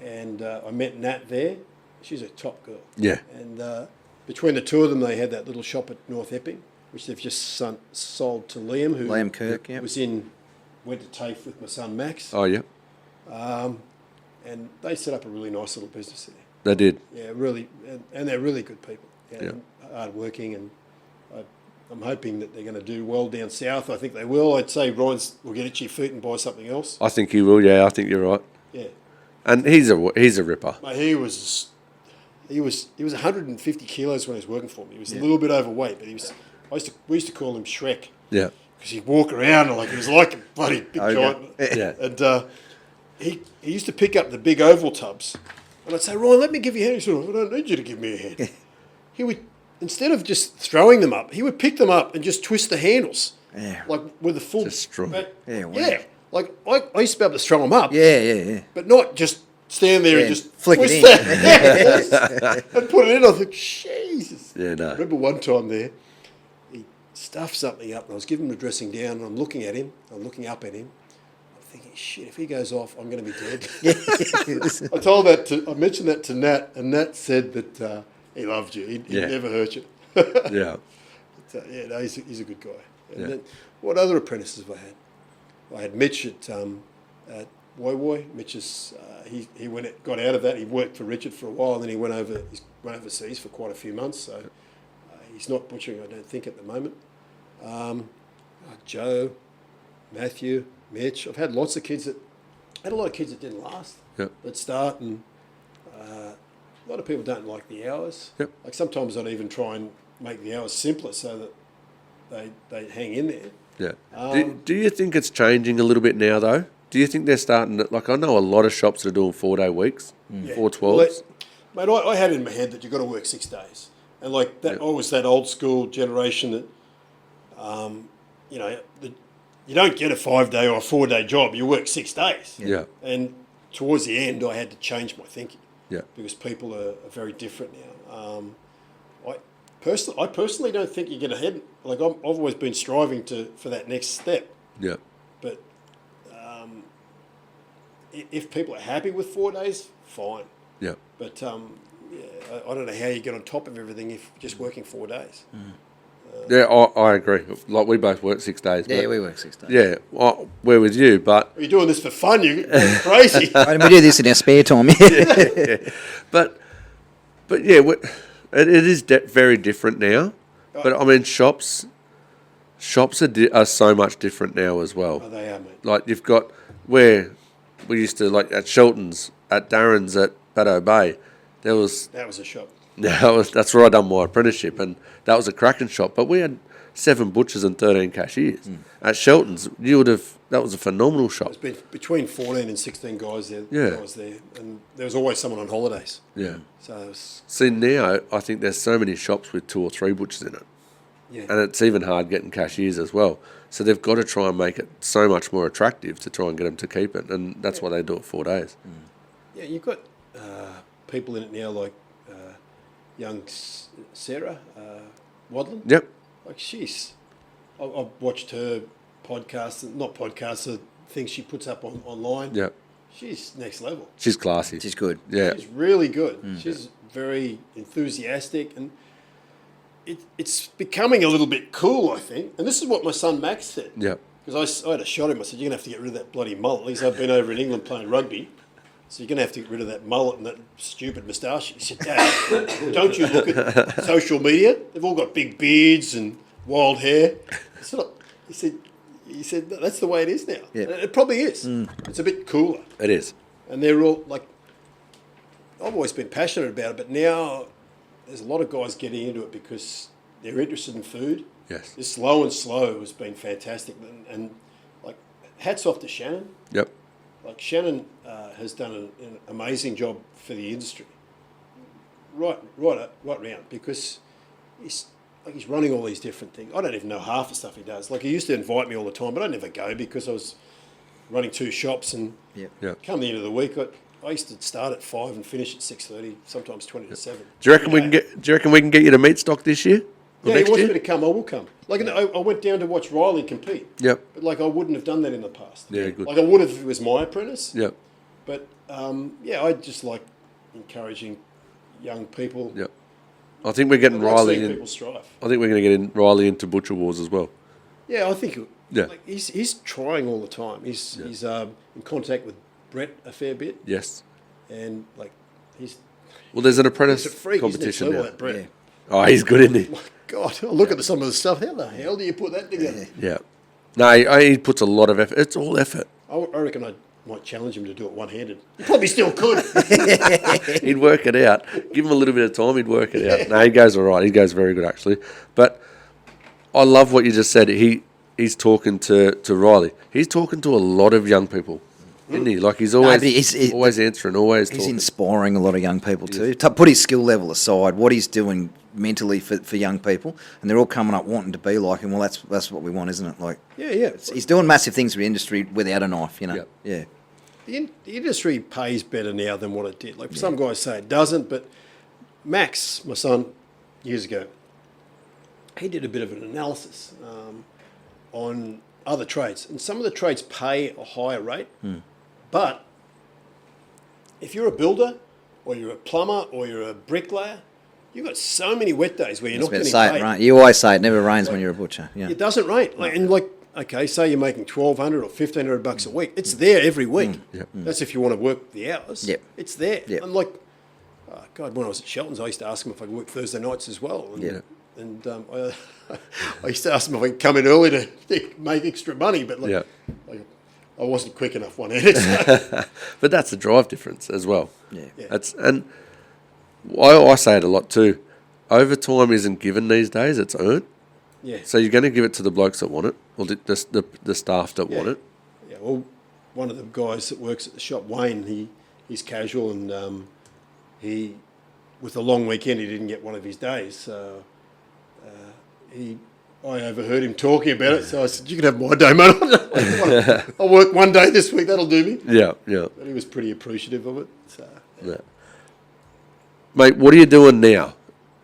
and I met Nat there. She's a top girl. Yeah. And between the two of them, they had that little shop at North Epping, which they've just sold to Liam, who Liam Kirk, yeah. went to TAFE with my son Max, Oh, yeah. and they set up a really nice little business there. They did. Yeah, really, and they're really good people. Yeah. Hard working, and I'm hoping that they're going to do well down south. I think they will. I'd say Ryan's will get itchy feet and buy something else. I think he will, yeah. I think you're right. Yeah, And he's a ripper. mate, he was 150 kilos when he was working for me. He was a little bit overweight, but we used to call him Shrek. Yeah. Because he'd walk around and he was like a bloody big giant. Yeah. And he used to pick up the big oval tubs. And I'd say, Ryan, let me give you a hand. He said, I don't need you to give me a hand. He would, instead of just throwing them up, he would pick them up and just twist the handles. Yeah. Like with a full... Just strong. Yeah, wow. Yeah. Like I used to be able to throw them up. Yeah. But not just stand there Yeah, and just flick it twist in. that. And put it in. I think, Jesus. Yeah, no. I remember one time there, he stuffed something up and I was giving him the dressing down and I'm looking at him, I'm looking up at him, I'm thinking, shit, if he goes off, I'm going to be dead. I mentioned that to Nat, and Nat said that he loved you, he'd never hurt you. Yeah. Yeah, no, he's a good guy. And Yeah. then, what other apprentices have I had? I had Mitch at Woi Woi. Mitch is he got out of that. He worked for Richard for a while, and then he went overseas for quite a few months. So he's not butchering, I don't think, at the moment. Joe, Matthew, Mitch. I've had lots of kids that had a lot of kids that didn't last. Yep. That start, and a lot of people don't like the hours. Yep. Like sometimes I'd even try and make the hours simpler so that they hang in there. Yeah. Do you think it's changing a little bit now, though? Do you think they're starting to, like, I know a lot of shops that are doing 4-day weeks, 4/12s. Mate, I had in my head that you've got to work 6 days. And like that, I was that old school generation that, you don't get a 5-day or a 4-day job. You work 6 days. Yeah. And towards the end, I had to change my thinking. Yeah. Because people are very different now. I personally don't think you get ahead. Like I've always been striving for that next step. Yeah. But if people are happy with 4 days, fine. Yeah. But I don't know how you get on top of everything if just working 4 days. Yeah, I agree. Like, we both work 6 days. Yeah, but- we work 6 days. Yeah, we're with you, but You're doing this for fun. You're crazy. And we do this in our spare time. but yeah, it is very different now. But I mean, shops are so much different now as well. Oh, they are, mate. Like, you've got where we used to, like, at Shelton's, at Darren's, at Baddo Bay, That was a shop. that's where I done my apprenticeship, and that was a cracking shop. But we had 7 butchers and 13 cashiers. At Shelton's, that was a phenomenal shop. There's been between 14 and 16 guys there. Yeah. Guys there, and there was always someone on holidays. Yeah. So it was, See, now I think there's so many shops with 2 or 3 butchers in it. Yeah. And it's even hard getting cashiers as well. So they've got to try and make it so much more attractive to try and get them to keep it. And that's why they do it 4 days. Yeah, you've got people in it now like young Sarah Wadland. Yep. Like I've watched her podcasts, things she puts up online. Yep. She's next level. She's classy. She's good. Yeah. She's really good. She's very enthusiastic, and it's becoming a little bit cool, I think. And this is what my son Max said. Yep. Because I had a shot at him. I said, you're going to have to get rid of that bloody mullet. At least I've been over in England playing rugby. So you're going to have to get rid of that mullet and that stupid moustache. He said, Dad, don't you look at social media? They've all got big beards and wild hair. He said, that's the way it is now. Yeah. And it probably is. It's a bit cooler. It is. And they're all like, I've always been passionate about it, but now there's a lot of guys getting into it because they're interested in food. Yes. This Slow and Slow has been fantastic. And like, hats off to Shannon. Yep. Like, Shannon has done an amazing job for the industry. Right round, because he's running all these different things. I don't even know half the stuff he does. Like, he used to invite me all the time, but I never go because I was running 2 shops, and Yep. come the end of the week, I used to start at 5 and finish at 6:30, sometimes 20 to 7. Do you reckon we can get you to meat stock this year? Or Yeah, he next wants year? me to come. I will come. Like, I went down to watch Riley compete. Yep. But like, I wouldn't have done that in the past. Yeah, good. Like, I would have if it was my apprentice. Yep. But I just like encouraging young people. Yep. I think we're getting I like Riley seeing in. people strive. I think we're going to get Riley into Butcher Wars as well. Yeah, I think. Yeah. Like, he's trying all the time. He's in contact with Brett a fair bit, Yes. and like he's Well, there's an apprentice a freak, competition isn't it? now. That Brett. Yeah. Oh, he's good, isn't he? God, I look at some of the stuff. How the hell do you put that together? Yeah. No, he puts a lot of effort. It's all effort. I reckon I might challenge him to do it one-handed. He probably still could. He'd work it out. Give him a little bit of time, he'd work it out. No, he goes all right. He goes very good, actually. But I love what you just said. He's talking to Riley. He's talking to a lot of young people, isn't he? Like, he's always, always answering, always He's talking. inspiring a lot of young people too. To put his skill level aside, what he's doing mentally for young people, and they're all coming up wanting to be like him. Well, that's what we want, isn't it? Like, Yeah. he's doing massive things for the industry without a knife, you know. Yep. Yeah. The industry pays better now than what it did. Like, some guys say it doesn't, but Max, my son, years ago, he did a bit of an analysis on other trades, and some of the trades pay a higher rate, but if you're a builder or you're a plumber or you're a bricklayer, you've got so many wet days where you're not getting paid. Right? You always say it never rains when you're a butcher. Yeah. It doesn't rain. Okay, say you're making $1,200 or $1,500 a week. It's there every week. Yep. That's if you want to work the hours. Yep. It's there. Yep. And God, when I was at Shelton's, I used to ask them if I could work Thursday nights as well. And, Yeah. and I used to ask them if I could come in early to make extra money, but Yeah. I wasn't quick enough one-handed. So. But that's the drive difference as well. Yeah. And I say it a lot too. Overtime isn't given these days; it's earned. Yeah. So you're going to give it to the blokes that want it, or the staff that want it. Yeah. Well, one of the guys that works at the shop, Wayne, he's casual, and he, with a long weekend, he didn't get one of his days. So I overheard him talking about it, so I said, "You can have my day, mate. I'll work one day this week. That'll do me." Yeah. But he was pretty appreciative of it. So. Yeah. Mate, what are you doing now?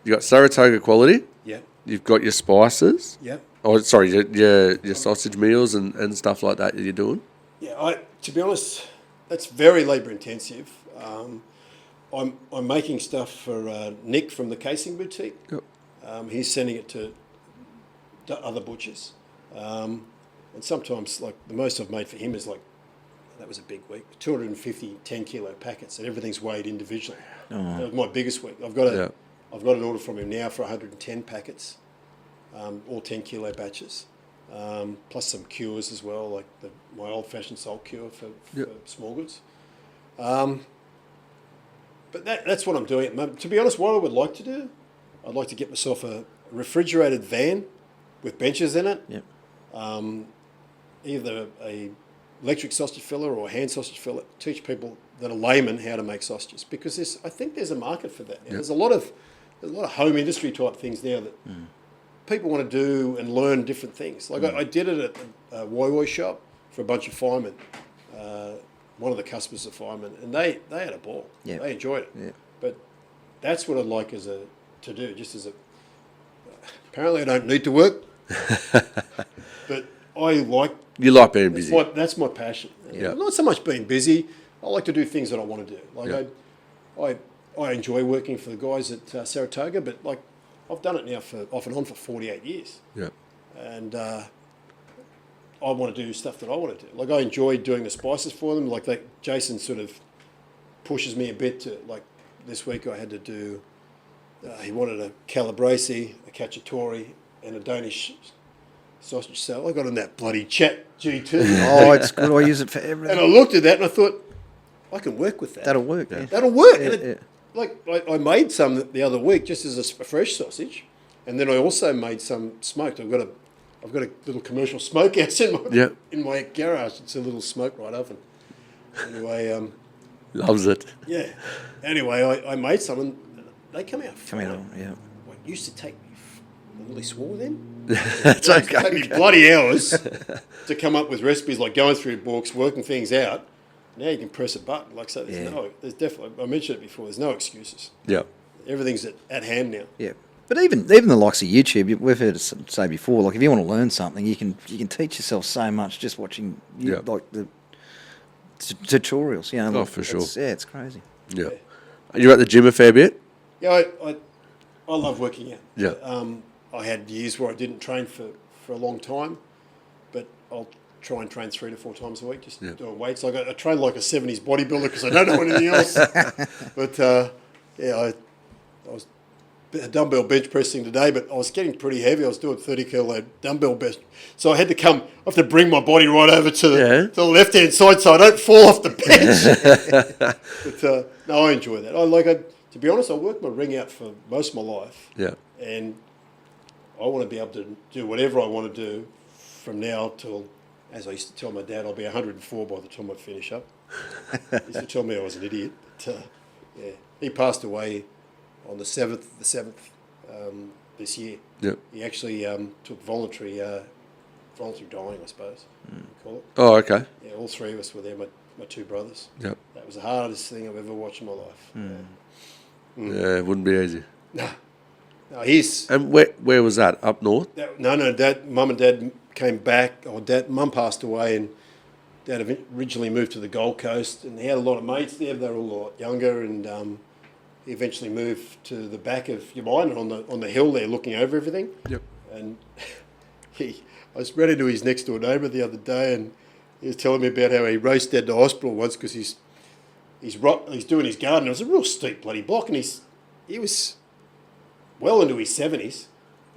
You got Saratoga quality. Yeah. You've got your spices. Yeah. Oh, sorry, your sausage meals and stuff like that you're doing. Yeah. To be honest, that's very labour intensive. I'm making stuff for Nick from the Casing Boutique. Yep. He's sending it to other butchers, and sometimes like the most I've made for him is like, that was a big week, 250 10-kilo packets, and everything's weighed individually. That was my biggest week. I've got an order from him now for 110 packets, all 10-kilo batches, plus some cures as well, like my old-fashioned salt cure for small goods. But that's what I'm doing at the moment. To be honest, what I would like to do, I'd like to get myself a refrigerated van with benches in it. Yep. Either a electric sausage filler or a hand sausage filler. Teach people that are laymen how to make sausages, because I think there's a market for that now. There's a lot of home industry type things now that people want to do and learn different things. Like I did it at the Woi shop for a bunch of firemen. One of the customers is a fireman, and they had a ball. Yeah. They enjoyed it. Yeah. But that's what I'd like to do, just as a... Apparently I don't need to work, but I like... You like being busy. That's my passion. Yeah. Not so much being busy. I like to do things that I want to do. Like I enjoy working for the guys at Saratoga, but like I've done it now for off and on for 48 years. Yeah. And I want to do stuff that I want to do. Like I enjoy doing the spices for them. Like Jason sort of pushes me a bit to, like this week I had to do, he wanted a calabrese, a cacciatore, and a Danish sausage salad. I got on that bloody chat G2. Oh, it's good. I use it for everything. And I looked at that and I thought, I can work with that. That'll work. Yeah. That'll work. Yeah, And it, like I made some the other week just as a fresh sausage, and then I also made some smoked. I've got a little commercial smokehouse in my garage. It's a little smoke right oven. Anyway, Loves it. yeah. Anyway, I made some and they come out. Come in fine. on, yeah. What used to take me, I nearly swore then. It's It took okay. me bloody hours to come up with recipes, like going through books, working things out. Now you can press a button. Like so, there's definitely. I mentioned it before. There's no excuses. Yeah. Everything's at hand now. Yeah. But even the likes of YouTube, we've heard us say before, like if you want to learn something, you can teach yourself so much just watching like the tutorials. You know, Oh, for sure. Yeah, it's crazy. Yeah. You're at the gym a fair bit? Yeah, I love working out. Yeah. I had years where I didn't train for a long time, but I'll try and train 3 to 4 times a week, just doing weights. Like I train like a 70s bodybuilder because I don't know anything else. But I was dumbbell bench pressing today, but I was getting pretty heavy. I was doing 30 kilo dumbbell bench, so I had to bring my body right over to the left hand side so I don't fall off the bench. But no, I enjoy that. To be honest, I worked my ring out for most of my life. Yeah. And I want to be able to do whatever I want to do from now till, as I used to tell my dad, I'll be 104 by the time I finish up. He used to tell me I was an idiot. But, yeah, he passed away on the 7th this year. Yep. He actually took voluntary dying, I suppose you call it. Oh, okay. Yeah, all 3 of us were there, my 2 brothers. Yep. That was the hardest thing I've ever watched in my life. Yeah, it wouldn't be easy. No, he's... And where was that? Up north? No, Mum and Dad came back. Mum passed away, and Dad originally moved to the Gold Coast, and he had a lot of mates there. They were all a lot younger, and he eventually moved to the back of Yamina on the hill there, looking over everything. Yep. And I was ran into his next door neighbour the other day, and he was telling me about how he raced Dad to hospital once because he's doing his garden. It was a real steep bloody block, and he was well into his 70s,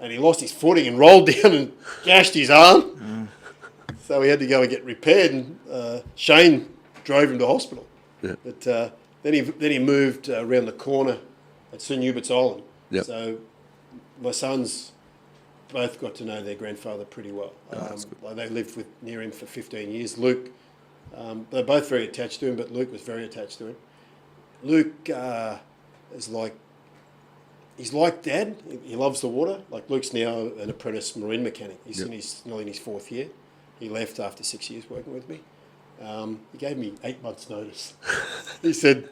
and he lost his footing and rolled down and gashed his arm. So he had to go and get repaired, and Shane drove him to hospital. Yeah. But then he moved around the corner at St Hubert's Island. Yep. So my sons both got to know their grandfather pretty well. They lived near him for 15 years. Luke, they're both very attached to him, but Luke was very attached to him. Luke he's like Dad. He loves the water. Like Luke's now an apprentice marine mechanic. He's nearly in his 4th year. He left after 6 years working with me. He gave me 8 months' notice. He said,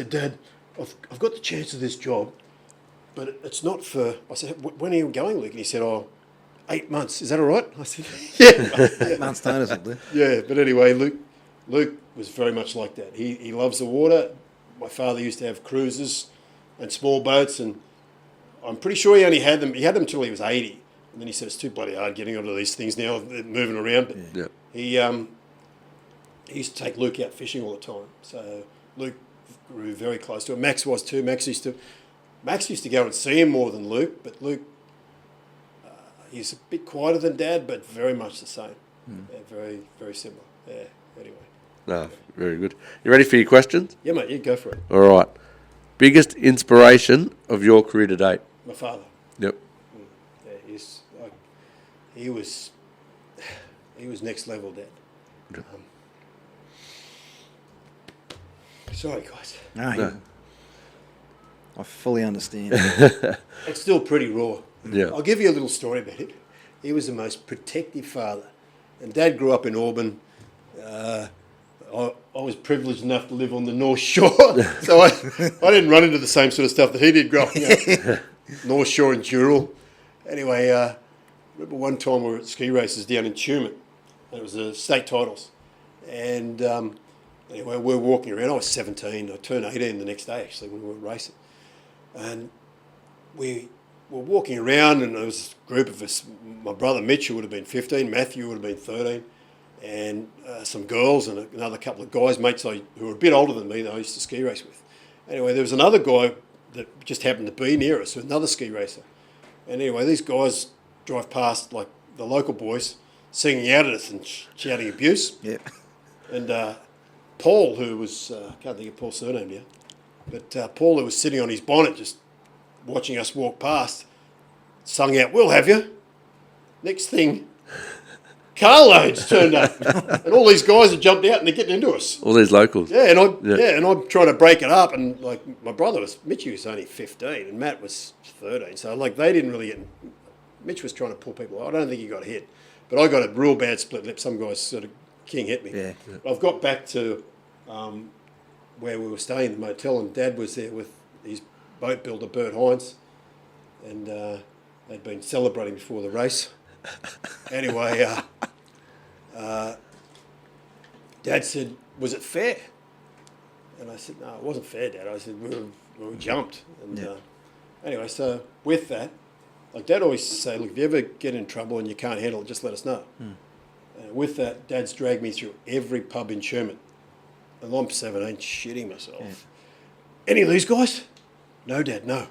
Dad, I've got the chance of this job, but it's not for... I said, when are you going, Luke? And he said, 8 months. Is that all right? I said, yeah. 8 months notice will do. Yeah, but anyway, Luke was very much like that. He loves the water. My father used to have cruises and small boats, and I'm pretty sure he only had them. He had them until he was 80, and then he said it's too bloody hard getting onto these things now, moving around. But he used to take Luke out fishing all the time. So Luke grew very close to him. Max was too. Max used to go and see him more than Luke, but Luke, he's a bit quieter than Dad, but very much the same. Yeah, very, very similar. Yeah. Anyway. No, very good. You ready for your questions? Yeah, mate. You go for it. All right. Biggest inspiration of your career to date? My father. Yep. Yeah, he was next level, Dad. Sorry, guys. No. I fully understand. It's still pretty raw. Yeah. I'll give you a little story about him. He was the most protective father. And Dad grew up in Auburn. I was privileged enough to live on the North Shore, so I didn't run into the same sort of stuff that he did growing up. North Shore and Dural. Anyway, I remember one time we were at ski races down in Tumut, and it was the state titles. And anyway, we were walking around. I was 17. I turned 18 the next day, actually, when we were racing. And we were walking around, and there was a group of us. My brother Mitchell would have been 15, Matthew would have been 13, and some girls and another couple of guys, mates who were a bit older than me that I used to ski race with. Anyway, there was another guy that just happened to be near us, another ski racer. And anyway, these guys drive past, like the local boys, singing out at us and shouting abuse. Yeah. And Paul, who was, I can't think of Paul's surname now, but Paul, who was sitting on his bonnet just watching us walk past, sung out, "We'll have you." Next thing, carloads turned up, and all these guys had jumped out and they're getting into us. All these locals. Yeah, and I'm trying to break it up, and like my brother Mitchy was only 15, and Matt was 13, so like they didn't really get. Mitch was trying to pull people. I don't think he got hit, but I got a real bad split lip. Some guys sort of king hit me. Yeah. I've got back to where we were staying in the motel, and Dad was there with his boat builder Bert Hines, and they'd been celebrating before the race. Anyway, Dad said, "Was it fair?" And I said, "No, it wasn't fair, Dad." I said, we jumped. And anyway, so with that, like Dad always used to say, "Look, if you ever get in trouble and you can't handle it, just let us know." With that, Dad's dragged me through every pub in Sherman. And I'm 17, shitting myself. Yeah. "Any of these guys?" "No, Dad, no."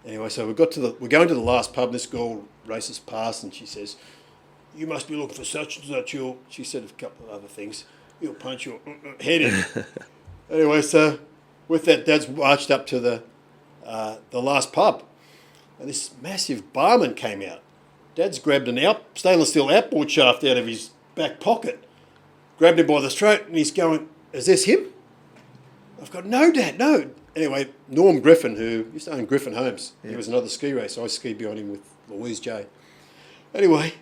Anyway, so we're going to the last pub. This girl races past and she says, "You must be looking for such and such." She said a couple of other things. "You'll punch your head in." Anyway, so with that, Dad's marched up to the last pub. And this massive barman came out. Dad's grabbed an stainless steel outboard shaft out of his back pocket, grabbed him by the throat, and he's going, "Is this him?" I've got, "No, Dad, no." Anyway, Norm Griffin, who used to own Griffin Homes, he was another ski racer. I skied behind him with Louise J. Anyway,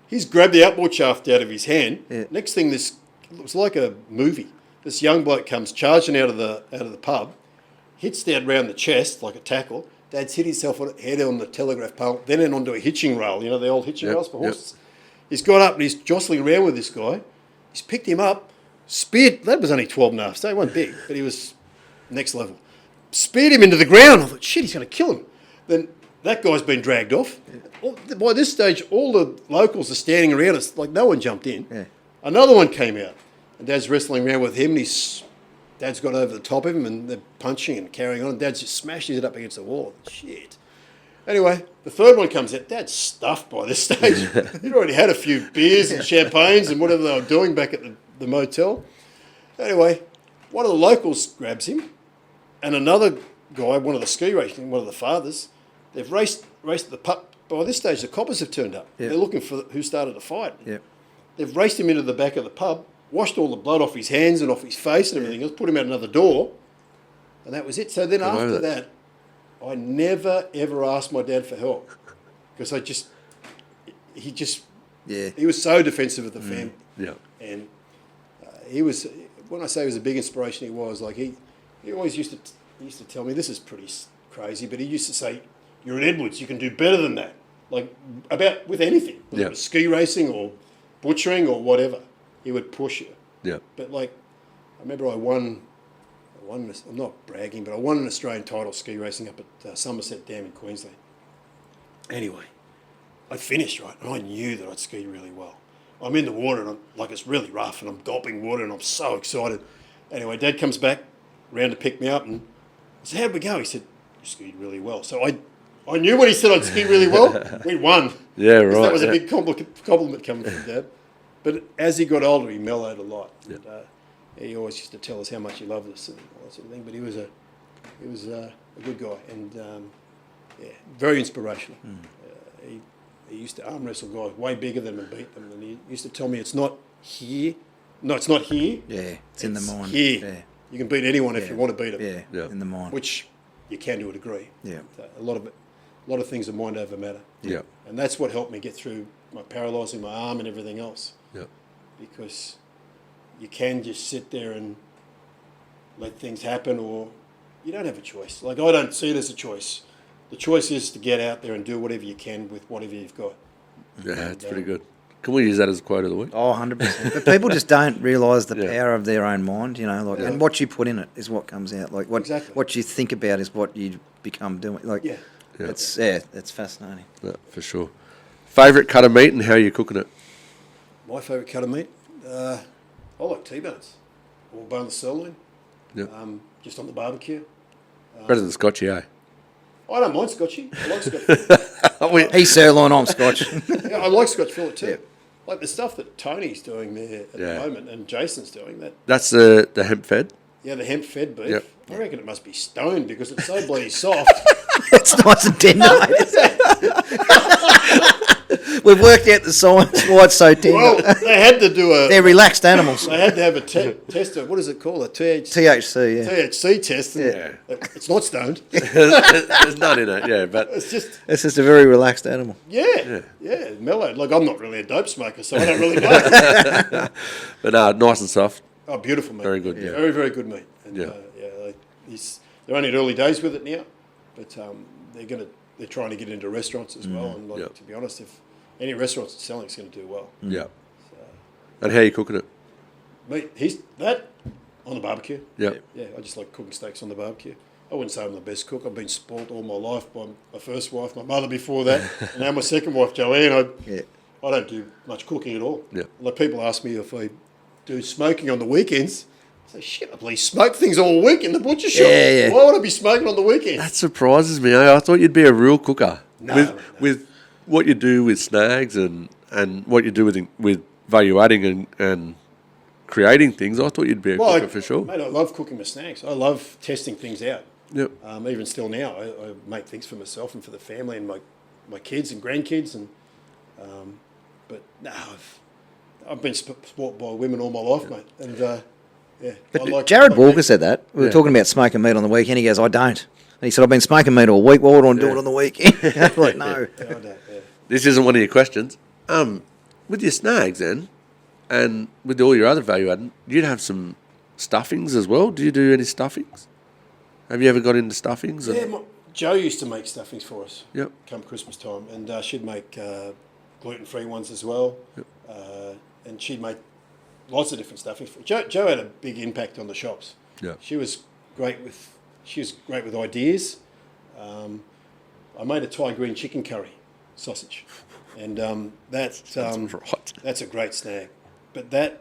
he's grabbed the outboard shaft out of his hand. Yeah. Next thing, it was like a movie. This young bloke comes charging out of the pub, hits Dad round the chest like a tackle. Dad's hit himself head on the telegraph pole, then onto a hitching rail, you know, the old hitching rails for horses. He's got up and he's jostling around with this guy. He's picked him up, speared. That was only 12 and a half, so he wasn't big, but he was next level. Speared him into the ground. I thought, shit, he's going to kill him. Then that guy's been dragged off. Yeah. By this stage, all the locals are standing around us, like no one jumped in. Yeah. Another one came out, and Dad's wrestling around with him, and Dad's got over the top of him, and they're punching and carrying on. And Dad's just smashes it up against the wall. Shit. Anyway, the third one comes out. Dad's stuffed by this stage. He'd already had a few beers and champagnes and whatever they were doing back at the motel. Anyway, one of the locals grabs him, and another guy, one of the ski racing, one of the fathers, they've raced the pub. By this stage, the coppers have turned up. Yep. They're looking for who started the fight. Yep. They've raced him into the back of the pub, washed all the blood off his hands and off his face and everything else, put him out another door, and that was it. So then after that, I never, ever asked my dad for help because he was so defensive of the family. Yeah. And he was, when I say he was a big inspiration, he was like, he always used to tell me, this is pretty crazy, but he used to say, "You're in Edwards, you can do better than that." Like with anything, whether it was ski racing or butchering or whatever, he would push you. Yeah. But like, I remember I won. I'm not bragging, but I won an Australian title ski racing up at Somerset Dam in Queensland. Anyway, I finished, right, and I knew that I'd ski really well. I'm in the water, and it's really rough, and I'm gulping water, and I'm so excited. Anyway, Dad comes back round to pick me up, and I said, "How'd we go?" He said, "You skied really well." So I knew when he said I'd ski really well, we won. Yeah, right. That was a big compliment coming from Dad. But as he got older, he mellowed a lot. Yeah. And, he always used to tell us how much he loved us and all that sort of thing. But he was a good guy and very inspirational. He used to arm wrestle guys way bigger than him and beat them. And he used to tell me, "It's not here. No, it's not here. Yeah, it's in the mind. Here. Yeah. You can beat anyone if you want to beat them. Yeah, in the mind. Which you can to a degree. Yeah. A lot of it. a lot of things are mind over matter. Yeah. And that's what helped me get through my paralysing my arm and everything else. Yeah. Because you can just sit there and let things happen, or you don't have a choice. Like, I don't see it as a choice. The choice is to get out there and do whatever you can with whatever you've got. Yeah, that's pretty good. Can we use that as a quote of the week? Oh, 100%. But people just don't realise the Yeah. power of their own mind, you know, like, and what you put in it is what comes out. Like, what you think about is what you become doing. Like, Yeah. it's fascinating. Yeah, for sure. Favourite cut of meat and how are you cooking it? My favourite cut of meat? I like T-bones or boneless sirloin. Yeah. Just on the barbecue. Better than Scotchy, eh? I don't mind Scotchy. I like Scotch. He's sirloin, I'm Scotch. Yeah, I like Scotch fillet too. Yeah. Like the stuff that Tony's doing there at the moment, and Jason's doing that. That's the hemp fed? Yeah, the hemp fed beef. Yep. I reckon it must be stoned because it's so bloody soft. It's nice and tender. We've worked out the science why it's so tender. Well, they had to do They're relaxed animals. They had to have a test of, what is it called? A THC, yeah. THC test. And Yeah. It's not stoned. There's none in it, yeah, but It's just, It's just a very relaxed animal. yeah, mellowed. Like, I'm not really a dope smoker, so I don't really know. but no, nice and soft. Oh, beautiful meat. Very good, yeah. Very, very good meat. And, Yeah. they're only at early days with it now, but they're trying to get into restaurants as well. And Yeah. to be honest, if any restaurants are selling, it's going to do well. Yeah. And how are you cooking it? Meat, he's that on the barbecue. Yeah. Yeah, I just like cooking steaks on the barbecue. I wouldn't say I'm the best cook. I've been spoilt all my life by my first wife, my mother before that, and now my second wife, Joanne. I don't do much cooking at all. Yeah. Like, people ask me if I do smoking on the weekends. I say, shit, I bloody smoke things all week in the butcher shop. Yeah. Why would I be smoking on the weekends? That surprises me. I thought you'd be a real cooker. No. With what you do with snags and what you do with value adding and creating things, I thought you'd be a cooker for sure. Mate, I love cooking my snacks. I love testing things out. Yep. Even still now, I make things for myself and for the family and my kids and grandkids. And but no, I've been spoilt by women all my life, mate. And yeah, But Jared Walker said that. We were talking about smoking meat on the weekend. He goes, I don't. And he said, I've been smoking meat all week. Why would I do it on the weekend? I'm like, no. Yeah, I don't, yeah. This isn't one of your questions. With your snags then, and with all your other value adding, you'd have some stuffings as well. Do you do any stuffings? Have you ever got into stuffings? Yeah, Jo used to make stuffings for us. Yep. Come Christmas time, and she'd make gluten-free ones as well. Yep. And she'd make lots of different stuffings. Jo had a big impact on the shops. Yeah. She was great with ideas. I made a Thai green chicken curry sausage, and that's right. that's a great snag. But that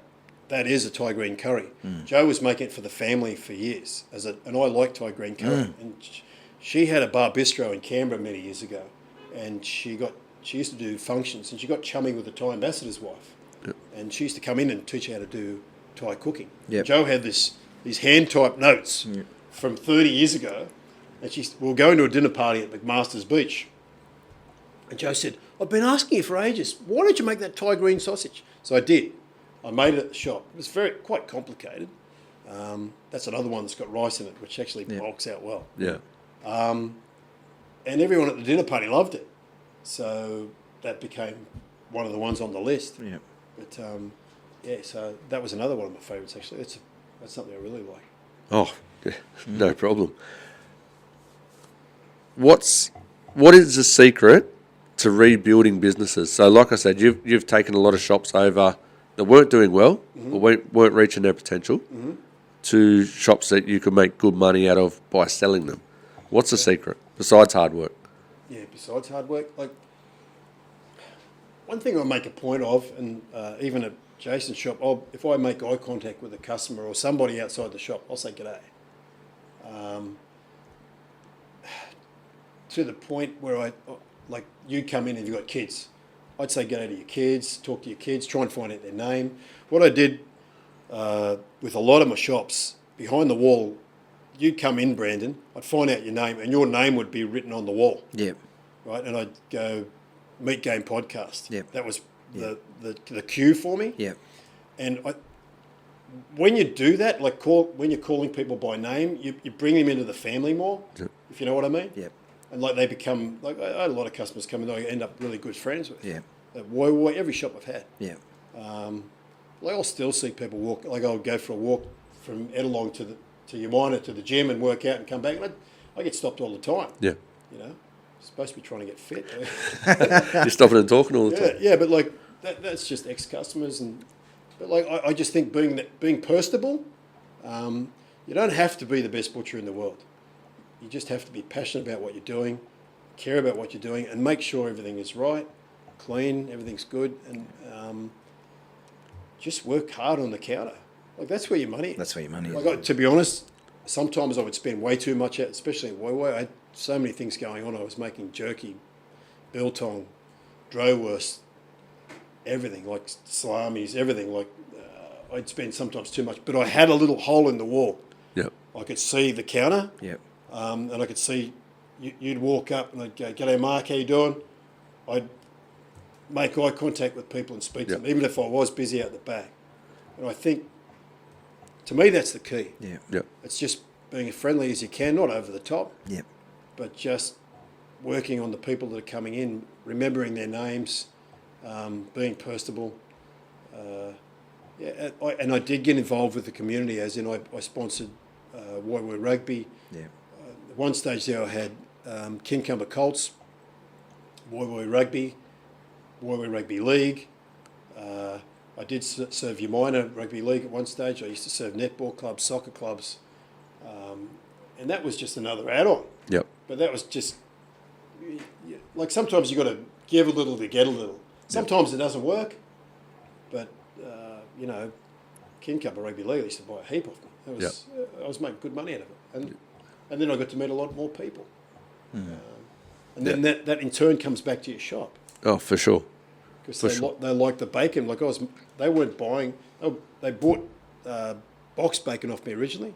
is a Thai green curry. Jo was making it for the family for years, and I like Thai green curry. And she had a bar bistro in Canberra many years ago, and she used to do functions, and she got chummy with the Thai ambassador's wife. Yep. And she used to come in and teach her how to do Thai cooking. Yep. Jo had these hand-typed notes from 30 years ago, and we were going to a dinner party at McMaster's Beach, and Jo said, I've been asking you for ages, why don't you make that Thai green sausage? So I did. I made it at the shop. It was quite complicated. That's another one that's got rice in it, which actually bulks out well. Yeah. And everyone at the dinner party loved it. So that became one of the ones on the list. Yeah. But so that was another one of my favourites actually. That's something I really like. Oh, yeah, no problem. What is the secret to rebuilding businesses? So, like I said, you've taken a lot of shops over that weren't doing well or weren't reaching their potential to shops that you could make good money out of by selling them. What's the secret besides hard work? Yeah, besides hard work, like one thing I make a point of, and even at Jason's shop, if I make eye contact with a customer or somebody outside the shop, I'll say g'day. To the point where like you come in and you've got kids, I'd say g'day to your kids, talk to your kids, try and find out their name. What I did with a lot of my shops, behind the wall, you'd come in, Brandon, I'd find out your name, and your name would be written on the wall. Yep. Right, and I'd go, Meat Game Podcast. Yep. That was the cue for me. Yep. And when you do that, like when you're calling people by name, you bring them into the family more, Yep. if you know what I mean. Yep. and like they become like I had a lot of customers come in that I end up really good friends with. Yeah. Every shop I've had. Yeah. Like I'll still see people walk. Like I'll go for a walk from Ettalong to Yamina to the gym and work out and come back. And I get stopped all the time. Yeah. You know, supposed to be trying to get fit. You're stopping and talking all the time. Yeah, but like that's just ex-customers, but like I just think being personable, you don't have to be the best butcher in the world. You just have to be passionate about what you're doing, care about what you're doing, and make sure everything is right, clean, everything's good, and just work hard on the counter. Like that's where your money is. That's where your money is. Like to be honest, sometimes I would spend way too much out, especially at Woiwoi. I had so many things going on. I was making jerky, biltong, drowurst, everything, like salamis, everything. Like I'd spend sometimes too much, but I had a little hole in the wall. Yep. I could see the counter. Yep. And I could see you'd walk up and I'd go, "G'day, Mark, how you doing?" I'd make eye contact with people and speak to them, even if I was busy out the back. And I think, to me, that's the key. Yeah. Yep. It's just being as friendly as you can, not over the top, Yep. but just working on the people that are coming in, remembering their names, being personable. And I did get involved with the community, as in I sponsored Woiwoi Rugby. Yeah. At one stage there I had Kincumber Colts, Woiwoi Rugby, Woiwoi Rugby League. I did serve Yamina Rugby League at one stage. I used to serve netball clubs, soccer clubs. And that was just another add-on. Yep. But that was just, like sometimes you got to give a little to get a little. Sometimes it doesn't work, but, you know, Kincumber Rugby League, they used to buy a heap of them. I was making good money out of it. And then I got to meet a lot more people. And then that in turn comes back to your shop. Oh, for sure. Because they like the bacon. Like they weren't buying. They bought box bacon off me originally.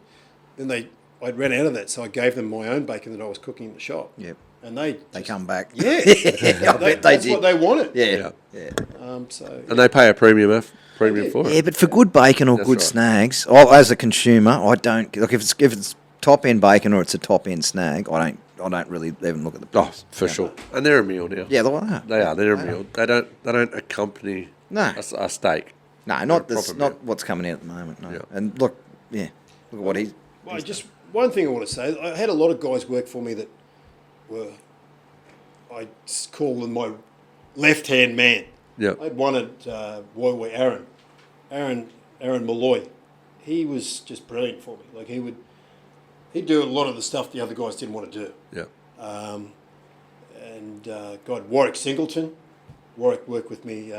Then I'd ran out of that, so I gave them my own bacon that I was cooking in the shop. Yep. And they come back. Yeah, I bet they that's did. what they wanted. Yeah. And they pay a premium for it. Yeah, but for good bacon or That's good right. snags, as a consumer, I don't look if it's top end bacon or it's a top end snag. I don't really even look at the price. Oh, for sure. And they're a meal now. Yeah, they are. They are. They're a meal. They don't accompany a steak. No, not what's coming in at the moment. No. Yeah. And look at what he's. Well, just one thing I want to say. I had a lot of guys work for me that were, I call them my left-hand man. Yeah. I had one at Woiwoi, Aaron Malloy. He was just brilliant for me. Like he'd do a lot of the stuff the other guys didn't want to do. Yeah. Warwick Singleton. Warwick worked with me.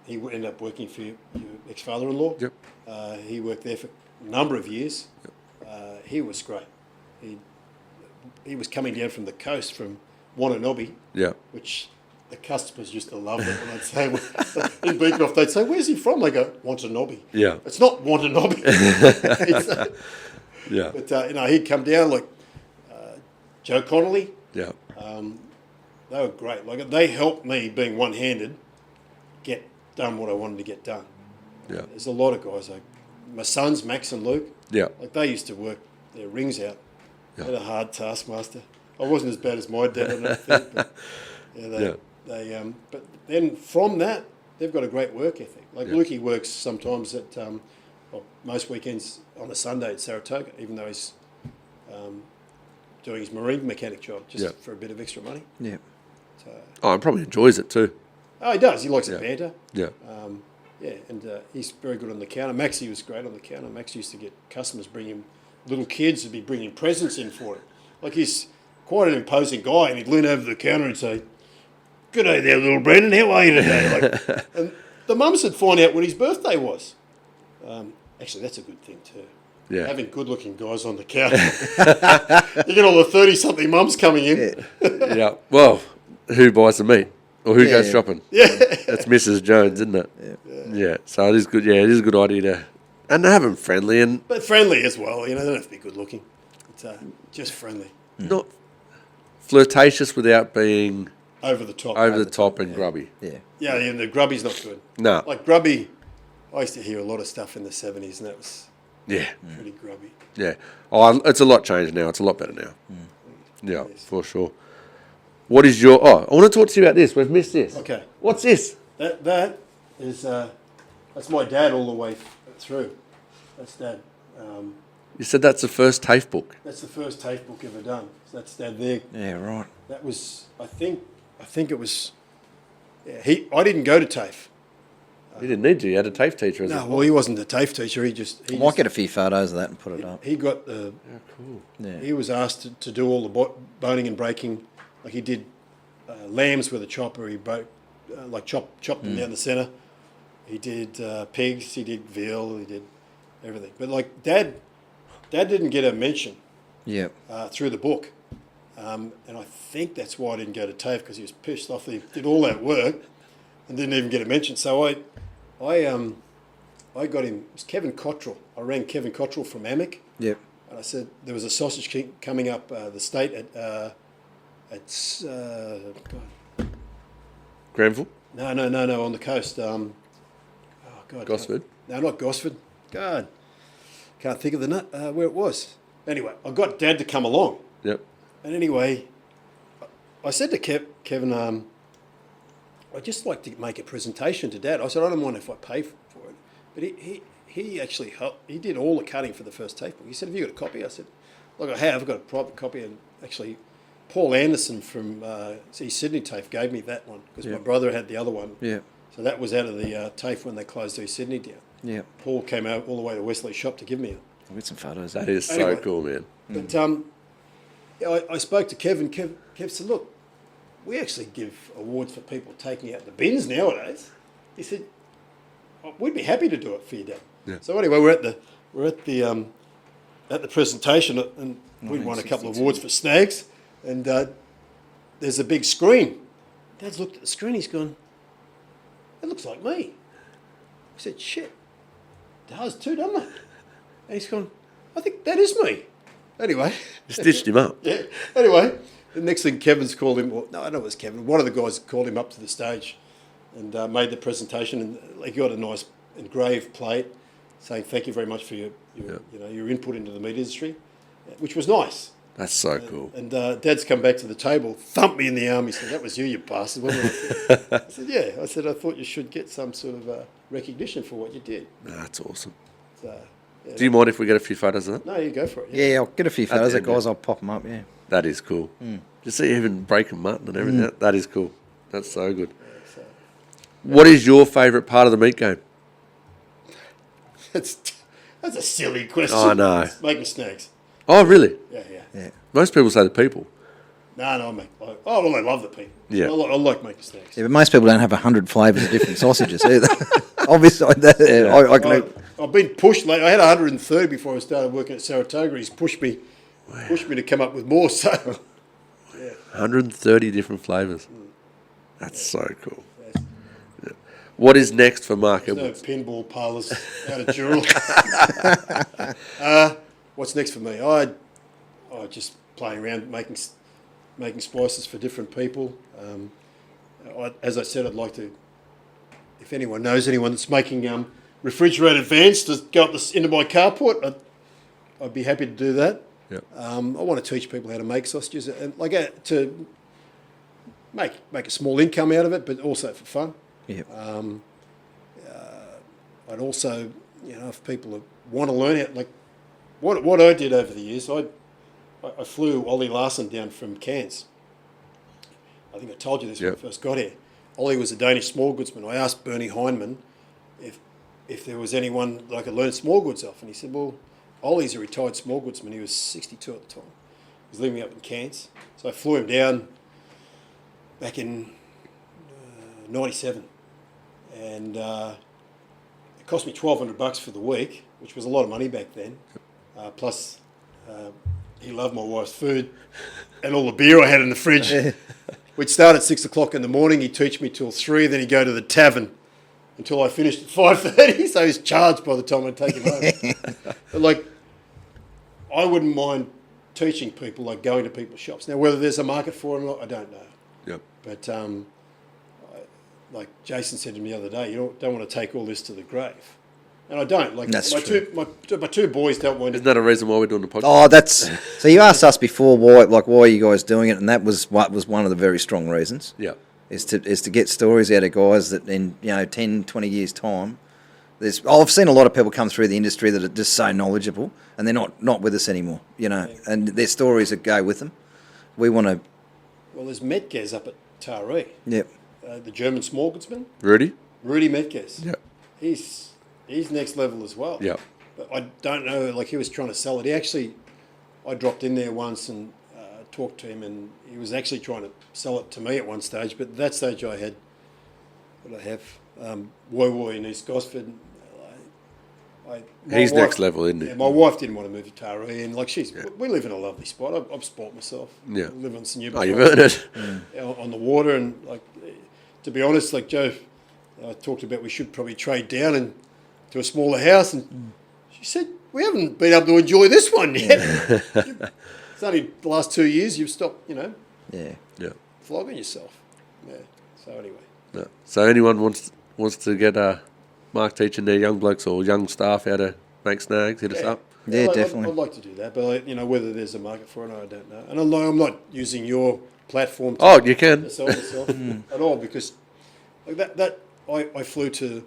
He ended up working for your ex-father-in-law. Yep. He worked there for a number of years. Yep. He was great. He was coming down from the coast from Wananobi, Yeah. which the customers used to love it. And I'd say, in Beecroft, they'd say, "Where's he from?" They go, "Wananobi." Yeah. It's not Wananobi. Yeah. But, he'd come down like Joe Connolly. Yeah. They were great. Like they helped me, being one-handed, get done what I wanted to get done. Yeah. There's a lot of guys. Like my sons, Max and Luke. Yeah. Like they used to work their rings out. Yeah. They had a hard taskmaster. I wasn't as bad as my dad, I don't think. But, but then from that, they've got a great work ethic. Like Lukey works sometimes at most weekends on a Sunday at Saratoga, even though he's doing his marine mechanic job just for a bit of extra money. Yeah. So, Oh, and probably enjoys it too. oh, he does. He likes the banter. Yeah. And he's very good on the counter. Maxie was great on the counter. Max used to get customers bring him, little kids would be bringing presents in for him. Like he's quite an imposing guy, and he'd lean over the counter and say, "G'day there, little Brandon, how are you today?" Like, and the mums would find out when his birthday was. Actually, that's a good thing too. Yeah. Having good-looking guys on the counter. You get all the 30-something mums coming in. Yeah. Well, who buys the meat? Or who goes shopping? Yeah. That's Mrs. Jones, isn't it? Yeah. So it is good. Yeah, it is a good idea to, and have them friendly and But friendly as well. They don't have to be good-looking. It's just friendly. not flirtatious without being Over the top. over the top and grubby. Yeah. Yeah, and the grubby's not good. No. Like grubby, I used to hear a lot of stuff in the 70s, and that was Yeah. pretty grubby. Yeah. Oh, it's a lot changed now. It's a lot better now. Yeah, Yes. for sure. What is your... Oh, I want to talk to you about this. We've missed this. Okay. What's this? That is that's my dad all the way through. That's Dad. You said that's the first TAFE book. That's the first TAFE book ever done. So that's Dad there. Yeah, right. That was, I think it was. Yeah, I didn't go to TAFE. You didn't need to. You had a TAFE teacher. No, well, he wasn't a TAFE teacher. I might get a few photos of that and put it up. He got the. Cool. Yeah. He was asked to do all the boning and breaking, like he did lambs with a chopper. He broke, chopped them down the centre. He did pigs. He did veal. He did everything. But like Dad didn't get a mention. Yeah. Through the book, and I think that's why I didn't go to TAFE, because he was pissed off that he did all that work and didn't even get a mention. So I got him. It was Kevin Cottrell. I rang Kevin Cottrell from Amick. Yep. And I said there was a sausage king coming up the state at Granville? No, on the coast. Oh God, Gosford? No, not Gosford. God, can't think of the where it was. Anyway, I got Dad to come along. Yep. And anyway, I said to Kevin, I'd just like to make a presentation to Dad. I said, I don't mind if I pay for it. But he actually helped. He did all the cutting for the first TAFE book. He said, have you got a copy? I said, look, I have. I've got a private copy. And actually, Paul Anderson from East Sydney TAFE gave me that one, because my brother had the other one. Yeah. So that was out of the TAFE when they closed East Sydney down. Yeah. Paul came out all the way to Wesley Shop to give me it. I'll get some photos. That is Anyway. so cool, man. But I spoke to Kevin. Kev said, look, we actually give awards for people taking out the bins nowadays. He said, oh, we'd be happy to do it for you, Dad. Yeah. So anyway, we're at the presentation, and we won a couple of awards for snags. And there's a big screen. Dad's looked at the screen. He's gone, it looks like me. I said, shit, it does too, doesn't it? And he's gone, I think that is me. Anyway. Stitched him up. Yeah. Anyway, the next thing Kevin's called him, well, no, I don't know it was Kevin. One of the guys called him up to the stage and made the presentation, and he got a nice engraved plate saying thank you very much for your input into the meat industry, which was nice. That's so cool. And Dad's come back to the table, thumped me in the arm. He said, that was you bastard, wasn't it? I said, yeah. I said, I thought you should get some sort of recognition for what you did. That's awesome. So, yeah. Do you mind if we get a few photos of that? No, you go for it. Yeah, I'll get a few photos of the end, guys. I'll pop them up, yeah. That is cool. Just see even breaking mutton and everything. That is cool. That's so good. Yeah, so, What is your favourite part of the meat game? that's a silly question. I know. It's making snacks. Oh, really? Yeah. Most people say the people. No, I love the people. Yeah. I like making snacks. Yeah, but most people don't have 100 flavours of different sausages either. Obviously, I can. I've been pushed late. I had 130 before I started working at Saratoga. He's pushed me to come up with more. So, yeah. 130 different flavours. That's so cool. Yeah. What is next for Marc No Edwards? pinball parlours out of Dural. What's next for me? I just playing around, making spices for different people. As I said, I'd like to, if anyone knows anyone that's making refrigerated vans to go up into my carport, I'd be happy to do that. Yep. I want to teach people how to make sausages and to make a small income out of it, but also for fun. Yeah. I'd also, if people want to learn it, like what I did over the years, I flew Ollie Larson down from Cairns. I think I told you this when I first got here. Ollie was a Danish small goodsman. I asked Bernie Heinemann if there was anyone that I could learn small goods off, and he said, well, Ollie's a retired small goodsman. He was 62 at the time. He was living up in Cairns. So I flew him down back in 97. And it cost me $1,200 for the week, which was a lot of money back then. Plus, he loved my wife's food and all the beer I had in the fridge. We'd start at 6 o'clock in the morning. He'd teach me till 3, then he'd go to the tavern until I finished at 5:30. So he's charged by the time I'd take him home. But I wouldn't mind teaching people, going to people's shops. Now, whether there's a market for it or not, I don't know. Yep. But like Jason said to me the other day, you don't want to take all this to the grave. And I don't. Like That's my true. my two boys don't want Isn't that a reason why we're doing the podcast? Oh, that's so. You asked us before why are you guys doing it, and that was what was one of the very strong reasons. Yeah. Is to get stories out of guys that in 10, 20 years time. I've seen a lot of people come through the industry that are just so knowledgeable, and they're not with us anymore. And their stories that go with them. We want to. Well, there's Metges up at Taree. Yep. The German small goodsman, Rudy? Rudy Metges. Yeah. He's next level as well. Yeah. But I don't know, like he was trying to sell it. I dropped in there once and talked to him, and he was actually trying to sell it to me at one stage. But at that stage I had, what I have, Woy Woy in East Gosford. He's next level, isn't he? Yeah, my wife didn't want to move to Taree, and like we live in a lovely spot. I've spoilt myself. Yeah. I live on St. Oh, you've earned it. On the water, and like, to be honest, like Joe talked about, we should probably trade down and to a smaller house, and she said we haven't been able to enjoy this one yet. It's only the last 2 years you've stopped, Yeah. Yeah. flogging yourself. Yeah. So anyway, No. So anyone wants to get Mark teaching their young blokes or young staff how to make snags, hit us up. Yeah, I'd definitely. I'd like to do that, but whether there's a market for it, I don't know. And I'm not using your platform to Oh, you can. sell myself at all, because like that I flew to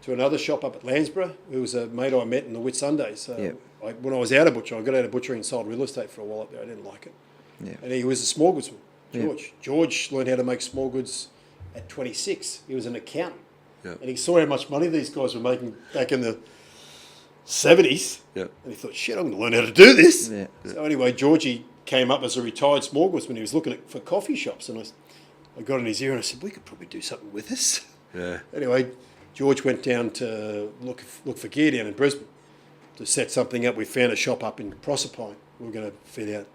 another shop up at Landsborough, who was a mate I met in the Whitsundays. When I was out of butcher, I got out of butchery and sold real estate for a while up there. I didn't like it. Yeah. And he was a small goodsman, George. Yeah. George learned how to make small goods at 26. He was an accountant. Yeah. And he saw how much money these guys were making back in the 70s. Yeah. And he thought, shit, I'm going to learn how to do this. Yeah. So anyway, Georgie came up as a retired small goodsman. He was looking for coffee shops. And I got in his ear and I said, we could probably do something with this. Yeah. Anyway, George went down to look for gear down in Brisbane to set something up. We found a shop up in Proserpine. We were going to fit out.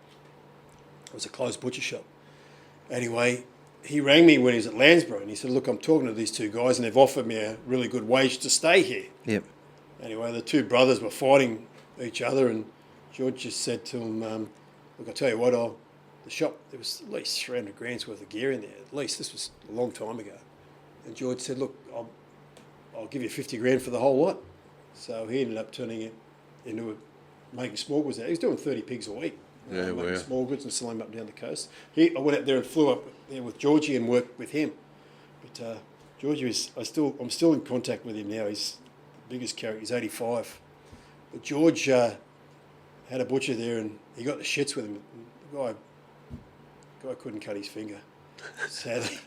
It was a closed butcher shop. Anyway, he rang me when he was at Landsborough and he said, look, I'm talking to these two guys and they've offered me a really good wage to stay here. Yep. Anyway, the two brothers were fighting each other, and George just said to him, look, I'll tell you what, the shop, there was at least 300 grand's worth of gear in there. At least, this was a long time ago. And George said, look, I'll give you 50 grand for the whole lot. So he ended up turning it into making small goods there. He was doing 30 pigs a week. Yeah, making wow. small goods and selling them up down the coast. I went out there and flew up there with Georgie and worked with him. But Georgie I'm still in contact with him now. He's the biggest character. He's 85. But George had a butcher there and he got the shits with him. The guy couldn't cut his finger, sadly.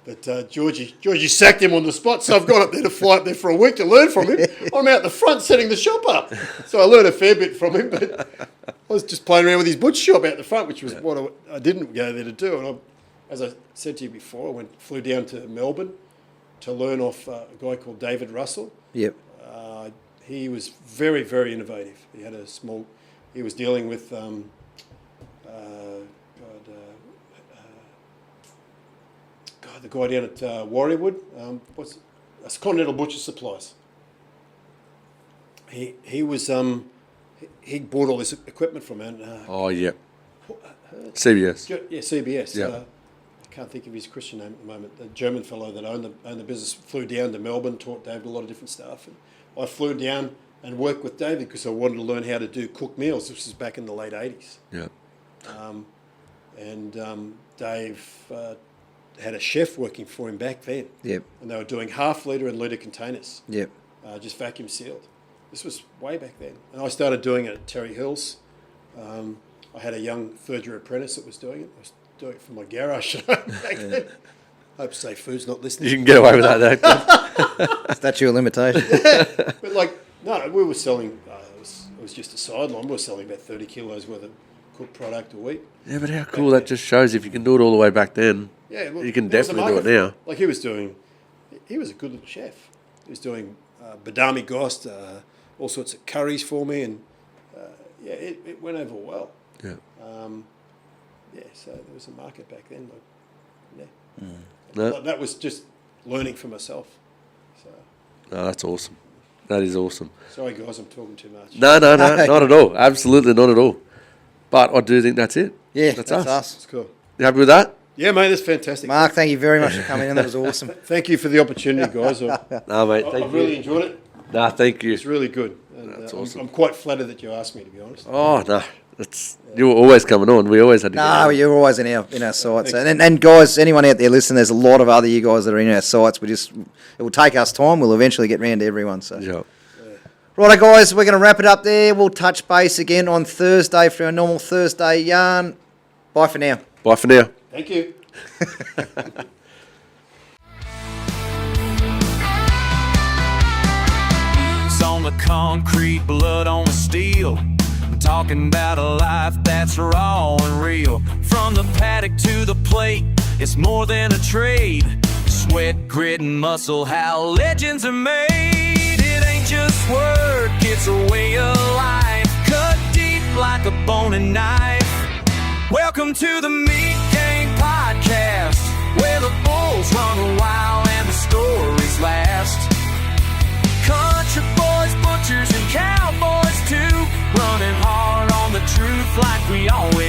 But Georgie sacked him on the spot, so I've gone up there to fly up there for a week to learn from him. I'm out the front setting the shop up. So I learned a fair bit from him, but I was just playing around with his butcher shop out the front, which was what I didn't go there to do. And as I said to you before, I flew down to Melbourne to learn off a guy called David Russell. Yep. He was very, very innovative. He was dealing with the guy down at Warriewood. That's Continental Butcher Supplies. He was he bought all this equipment from him. Oh, yeah. CBS. Yeah, CBS. Yeah. I can't think of his Christian name at the moment. The German fellow that owned the business flew down to Melbourne, taught David a lot of different stuff. And I flew down and worked with David because I wanted to learn how to do cooked meals. This was back in the late 80s. Yeah. Dave had a chef working for him back then. Yep. And they were doing half-litre and litre containers, Yep. just vacuum sealed. This was way back then. And I started doing it at Terry Hills. I had a young third-year apprentice that was doing it. I was doing it from my garage back then. Hope Safe Food's not listening. You can get away with that. Statute of limitation. But no, we were selling, it was just a sideline. We were selling about 30 kilos worth of cooked product a week. Yeah, but how cool that just shows if you can do it all the way back then. Yeah, well, you can there was a definitely do market it now. Like he was a good little chef. He was doing badami ghost, all sorts of curries for me, and it went over well. Yeah. So there was a market back then. No. That was just learning for myself. So No, that's awesome. That is awesome. sorry guys, I'm talking too much. No, not at all. Absolutely not at all. But I do think that's it. Yeah, that's that's us. us. It's cool. You happy with that? Yeah, mate, that's fantastic. Mark, thank you very much for coming in. That was awesome. Thank you for the opportunity, guys. No, mate. Thank I've you. really enjoyed it. Nah, thank you. It's really good. And, That's awesome. I'm quite flattered that you asked me, to be honest. Oh, no. You were always coming on. We always had to No, get you're always in our sights. And guys, anyone out there listening, there's a lot of other you guys that are in our sights. It will take us time. We'll eventually get round to everyone. So. Yeah. Righto, guys, we're going to wrap it up there. We'll touch base again on Thursday for our normal Thursday yarn. Bye for now. Bye for now. Thank you. It's on the concrete, blood on the steel. I'm talking about a life that's raw and real. From the paddock to the plate, it's more than a trade. Sweat, grit, and muscle, how legends are made. It ain't just work, it's a way of life. Cut deep like a boning knife. Welcome to the Meat Game Podcast, where the bulls run wild and the stories last. Country boys, butchers, and cowboys too, running hard on the truth like we always